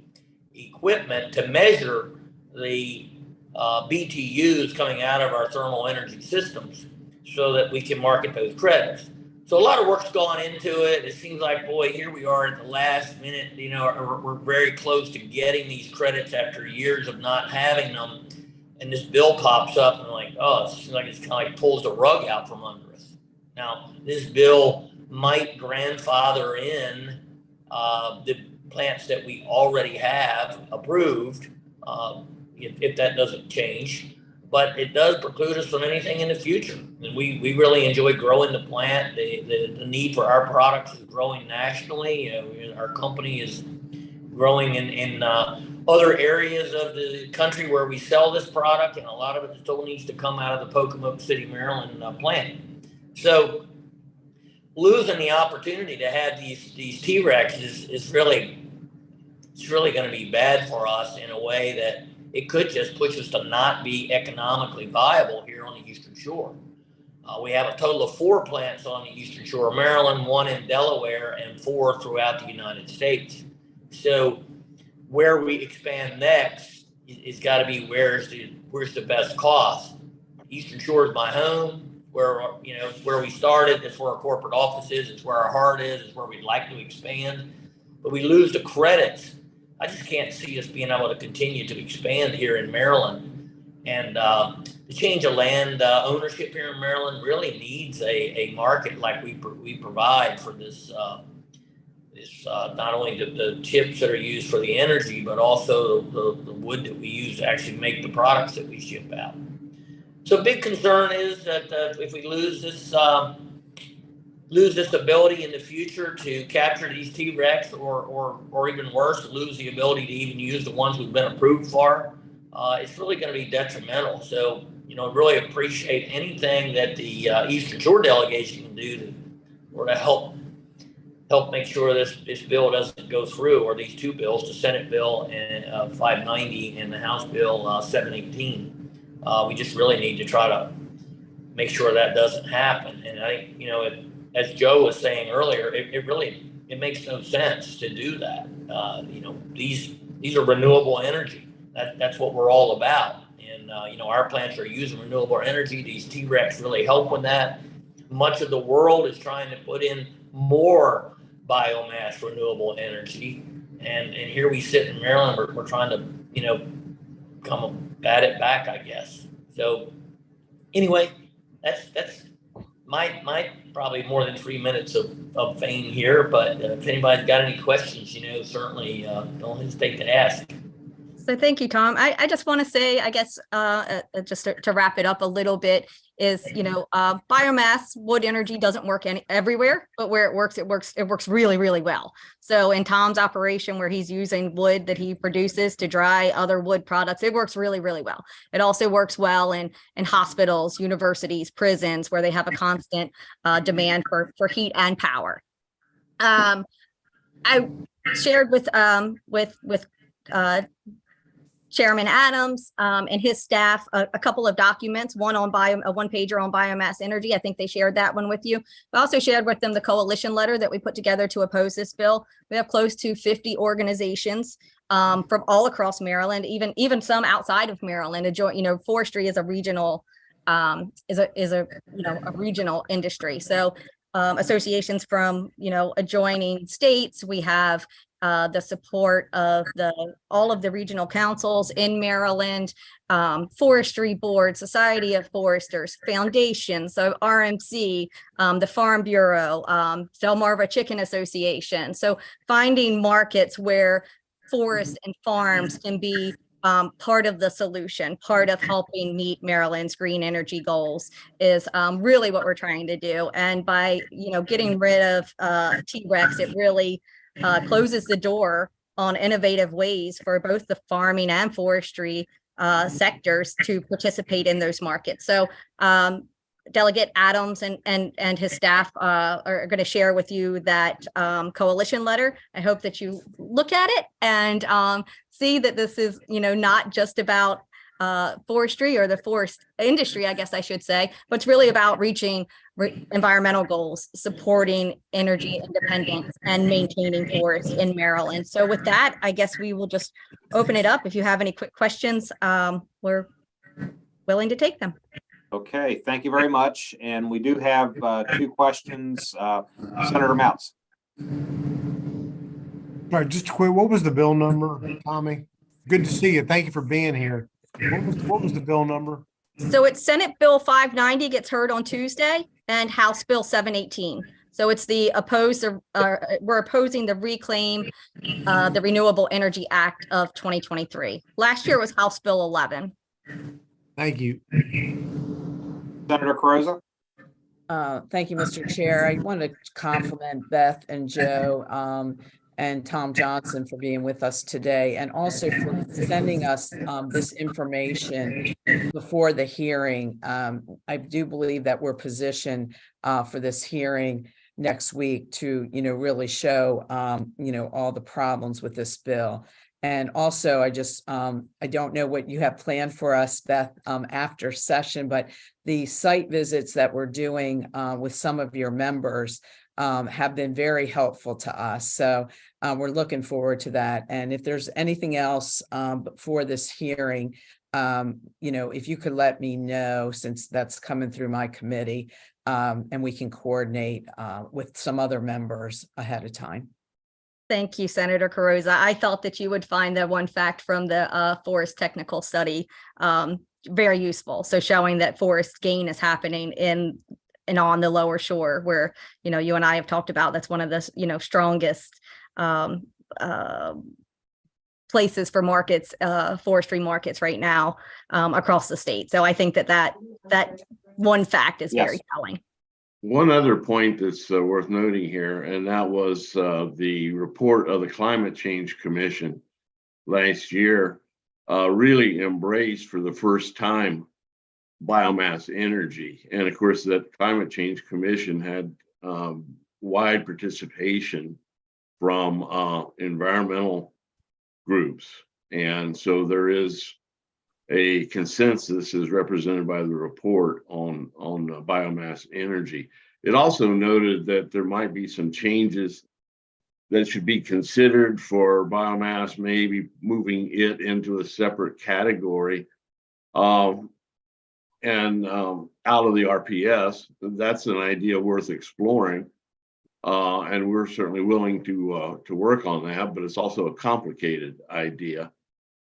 equipment to measure the BTUs coming out of our thermal energy systems so that we can market those credits. So a lot of work's gone into it. It seems like, boy, here we are at the last minute, we're very close to getting these credits after years of not having them. And this bill pops up and like, oh, it seems like it's kind of like pulls the rug out from under us. Now, this bill might grandfather in the plants that we already have approved, if that doesn't change. But it does preclude us from anything in the future. And we really enjoy growing the plant. The need for our products is growing nationally. Our company is growing in other areas of the country where we sell this product, and a lot of it still needs to come out of the Pocomoke City, Maryland plant. So losing the opportunity to have these TRECs is really going to be bad for us in a way that it could just push us to not be economically viable here on the Eastern Shore. We have a total of 4 plants on the Eastern Shore of Maryland, 1 in Delaware, and 4 throughout the United States. So where we expand next is got to be where's the best cost. Eastern Shore is my home, where we started. It's where our corporate office is. It's where our heart is. It's where we'd like to expand. But we lose the credits. I just can't see us being able to continue to expand here in Maryland. And the change of land ownership here in Maryland really needs a market like we provide for this. Not only the chips that are used for the energy, but also the wood that we use to actually make the products that we ship out. So big concern is that if we lose this ability in the future to capture these TRECs, or even worse, lose the ability to even use the ones we've been approved for, it's really going to be detrimental. So, really appreciate anything that the Eastern Shore delegation can do to help make sure this bill doesn't go through, or these 2 bills, the Senate bill 590 and the House bill 718. We just really need to try to make sure that doesn't happen. And I think, as Joe was saying earlier, it makes no sense to do that. These are renewable energy. That's what we're all about. And our plants are using renewable energy. These TRECs really help with that. Much of the world is trying to put in more biomass renewable energy. and here we sit in Maryland, we're trying to, come at it back, I guess. So anyway, that's my probably more than 3 minutes of fame here, but if anybody's got any questions, certainly don't hesitate to ask. So thank you, Tom. I just want to say, I guess, just to wrap it up a little bit is, biomass wood energy doesn't work everywhere, but where it works really, really well. So in Tom's operation where he's using wood that he produces to dry other wood products, it works really, really well. It also works well in hospitals, universities, prisons, where they have a constant demand for heat and power. I shared with Chairman Adams and his staff a couple of documents, one on a one-pager on biomass energy. I think they shared that one with you. I also shared with them the coalition letter that we put together to oppose this bill. We have close to 50 organizations from all across Maryland, even some outside of Maryland. Forestry is a regional regional industry. So associations from adjoining states. We have the support of all of the regional councils in Maryland, forestry board, Society of Foresters, foundations, so RMC, the Farm Bureau, Delmarva Chicken Association. So finding markets where forests and farms can be part of the solution, part of helping meet Maryland's green energy goals is really what we're trying to do. And by getting rid of T-Rex, it really closes the door on innovative ways for both the farming and forestry sectors to participate in those markets. So Delegate Adams and his staff are going to share with you that coalition letter. I hope that you look at it and see that this is not just about forestry or the forest industry, I guess I should say, but it's really about reaching environmental goals, supporting energy independence, and maintaining forests in Maryland. So with that, I guess we will just open it up. If you have any quick questions, we're willing to take them. Okay, thank you very much. And we do have 2 questions. Senator Mounts. All right, just quick, what was the bill number, Tommy? Good to see you. Thank you for being here. What was the bill number? So it's Senate Bill 590 gets heard on Tuesday and House Bill 718. So it's we're opposing the Reclaim the Renewable Energy Act of 2023. Last year was House Bill 11. Thank you. Senator Carrozza. Thank you, Mr. Chair. I want to compliment Beth and Joe and Tom Johnson for being with us today, and also for sending us this information before the hearing. I do believe that we're positioned for this hearing next week to, really show, all the problems with this bill. And also, I don't know what you have planned for us, Beth, after session, but the site visits that we're doing with some of your members have been very helpful to us. So we're looking forward to that. And if there's anything else for this hearing, if you could let me know, since that's coming through my committee, and we can coordinate with some other members ahead of time. Thank you, Senator Carrozza. I thought that you would find the one fact from the forest technical study very useful. So showing that forest gain is happening in and on the lower shore, where you and I have talked about, that's one of the strongest places for markets, forestry markets right now across the state. So I think that one fact is very telling. One other point that's worth noting here, and that was the report of the Climate Change Commission last year really embraced for the first time biomass energy. And of course, that Climate Change Commission had wide participation from environmental groups. And so there is a consensus as represented by the report on biomass energy. It also noted that there might be some changes that should be considered for biomass, maybe moving it into a separate category and out of the RPS. That's an idea worth exploring. And we're certainly willing to work on that, but it's also a complicated idea.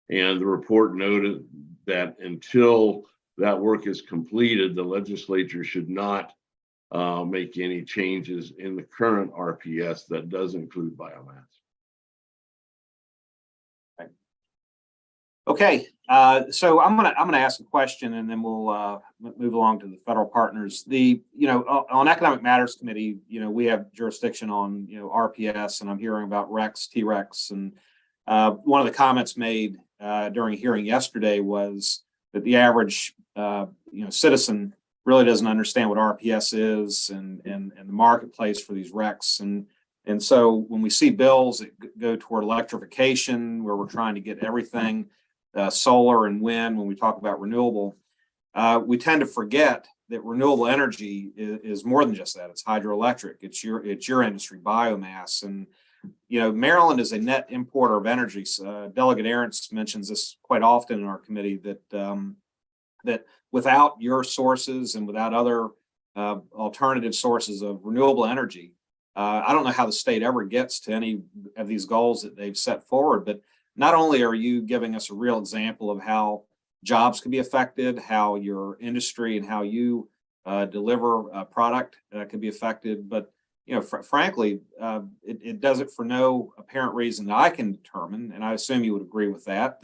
And the report noted that until that work is completed, the legislature should not make any changes in the current RPS that does include biomass. Okay, so I'm gonna ask a question, and then we'll move along to the federal partners. On Economic Matters Committee, we have jurisdiction on RPS, and I'm hearing about REX, T-REX, and one of the comments made during a hearing yesterday was that the average citizen really doesn't understand what RPS is and the marketplace for these RECs. And so when we see bills that go toward electrification, where we're trying to get everything solar and wind, when we talk about renewable, we tend to forget that renewable energy is more than just that. It's hydroelectric. It's your industry, biomass. And Maryland is a net importer of energy. Delegate Ahrens mentions this quite often in our committee, that without your sources and without other alternative sources of renewable energy, I don't know how the state ever gets to any of these goals that they've set forward. But not only are you giving us a real example of how jobs can be affected, how your industry and how you deliver a product can be affected, but frankly, it does it for no apparent reason that I can determine, and I assume you would agree with that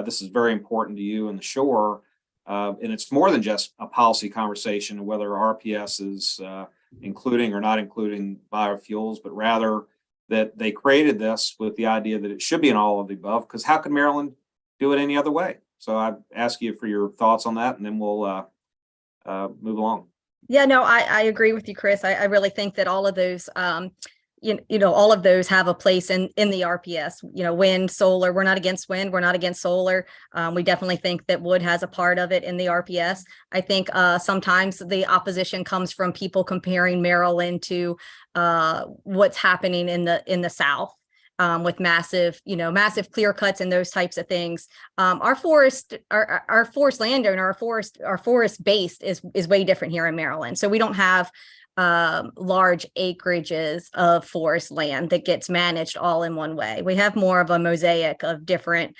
this is very important to you and the shore, and it's more than just a policy conversation of whether RPS is including or not including biofuels, but rather that they created this with the idea that it should be in all of the above, because how could Maryland do it any other way? So I ask you for your thoughts on that, and then we'll move along. Yeah, no, I agree with you, Chris. I really think that all of those, all of those have a place in the RPS. Wind, solar. We're not against wind. We're not against solar. We definitely think that wood has a part of it in the RPS. I think sometimes the opposition comes from people comparing Maryland to what's happening in the South. With massive clear cuts and those types of things. Our forest landowner, our forest based is way different here in Maryland. So we don't have large acreages of forest land that gets managed all in one way. We have more of a mosaic of different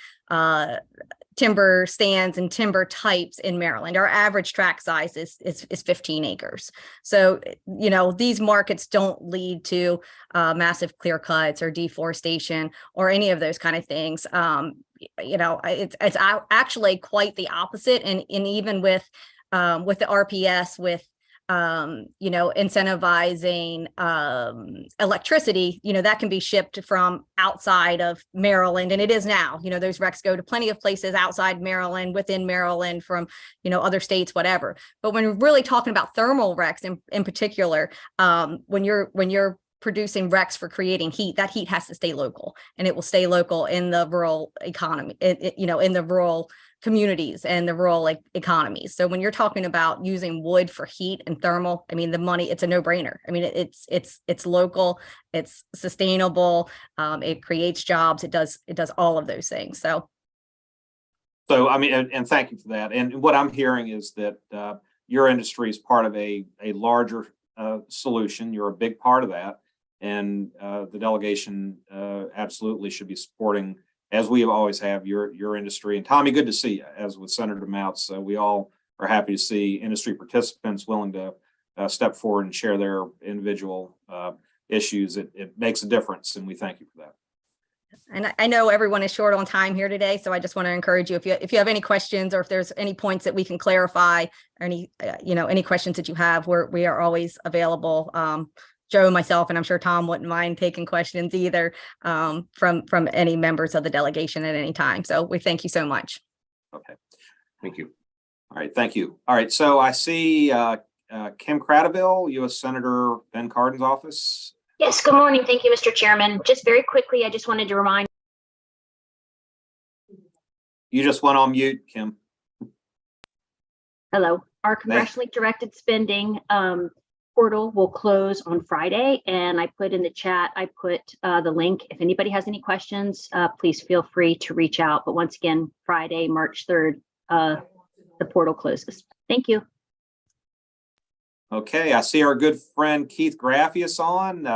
timber stands and timber types in Maryland. Our average tract size is 15 acres. So, these markets don't lead to massive clear cuts or deforestation or any of those kind of things. It's actually quite the opposite. And even with the RPS, with incentivizing electricity, that can be shipped from outside of Maryland. And it is now, those RECs go to plenty of places outside Maryland, within Maryland, from, other states, whatever. But when we're really talking about thermal RECs in particular, when you're producing RECs for creating heat, that heat has to stay local, and it will stay local in the rural economy, in the rural communities and the rural economies. So when you're talking about using wood for heat and thermal, the money, it's a no-brainer. It's local, it's sustainable, it creates jobs, it does all of those things. So and thank you for that. And what I'm hearing is that your industry is part of a larger solution. You're a big part of that, and the delegation absolutely should be supporting, as we always have, your industry. And Tommy, good to see you. As with Senator Moutz, we all are happy to see industry participants willing to step forward and share their individual issues. It makes a difference, and we thank you for that. And I know everyone is short on time here today, so I just want to encourage you, if you have any questions, or if there's any points that we can clarify, or any questions that you have, we are always available. Joe, myself, and I'm sure Tom wouldn't mind taking questions either, from any members of the delegation at any time. So we thank you so much. Okay, thank you. All right, thank you. All right, so I see Kim Cradaville, U.S. Senator Ben Cardin's office. Yes, good morning. Thank you, Mr. Chairman. Just very quickly, I just wanted to remind. You just went on mute, Kim. Hello. Our congressionally directed spending portal will close on Friday, and I put in the chat, the link. If anybody has any questions, please feel free to reach out. But once again, Friday, March 3rd, the portal closes. Thank you. Okay, I see our good friend Keith Graffius on,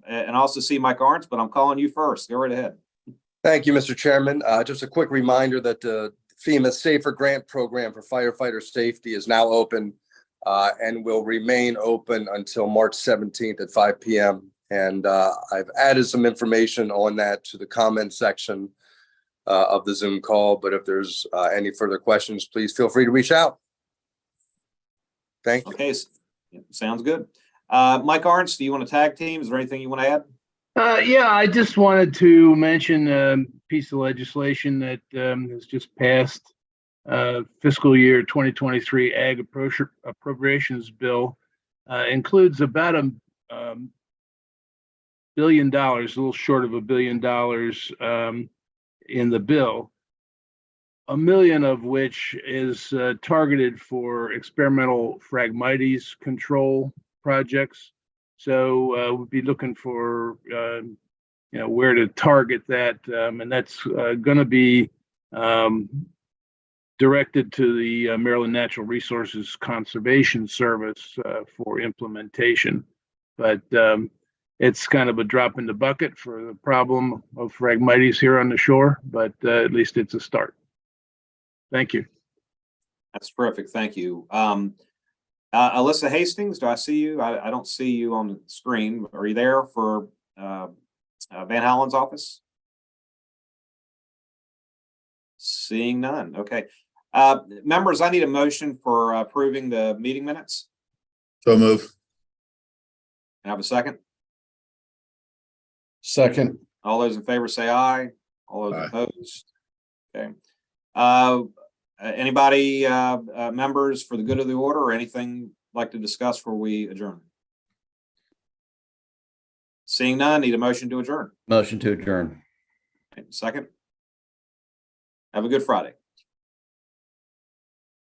and also see Mike Arntz, but I'm calling you first. Go right ahead. Thank you, Mr. Chairman. Just a quick reminder that the FEMA Safer Grant Program for firefighter safety is now open and will remain open until March 17th at 5 p.m. And I've added some information on that to the comment section of the Zoom call. But if there's any further questions, please feel free to reach out. Thank you. Okay, sounds good. Mike Arntz, do you want to tag team? Is there anything you want to add? Yeah, I just wanted to mention a piece of legislation that has just passed. Fiscal year 2023 Ag Appropriations Bill includes about $1 billion, a little short of $1 billion in the bill. $1 million of which is targeted for experimental Phragmites control projects. So we'll be looking for where to target that, and that's going to be directed to the Maryland Natural Resources Conservation Service for implementation. But it's kind of a drop in the bucket for the problem of Phragmites here on the shore, but at least it's a start. Thank you. That's terrific. Thank you. Alyssa Hastings, do I see you? I don't see you on the screen. Are you there for Van Hollen's office? Seeing none. Okay. Members, I need a motion for approving the meeting minutes. So move. Can I have a second? Second. All those in favor say aye. All those Aye. opposed. Okay. Anybody, members, for the good of the order, or anything like to discuss before we adjourn? Seeing none, need a motion to adjourn. Motion to adjourn. Okay, second. Have a good Friday.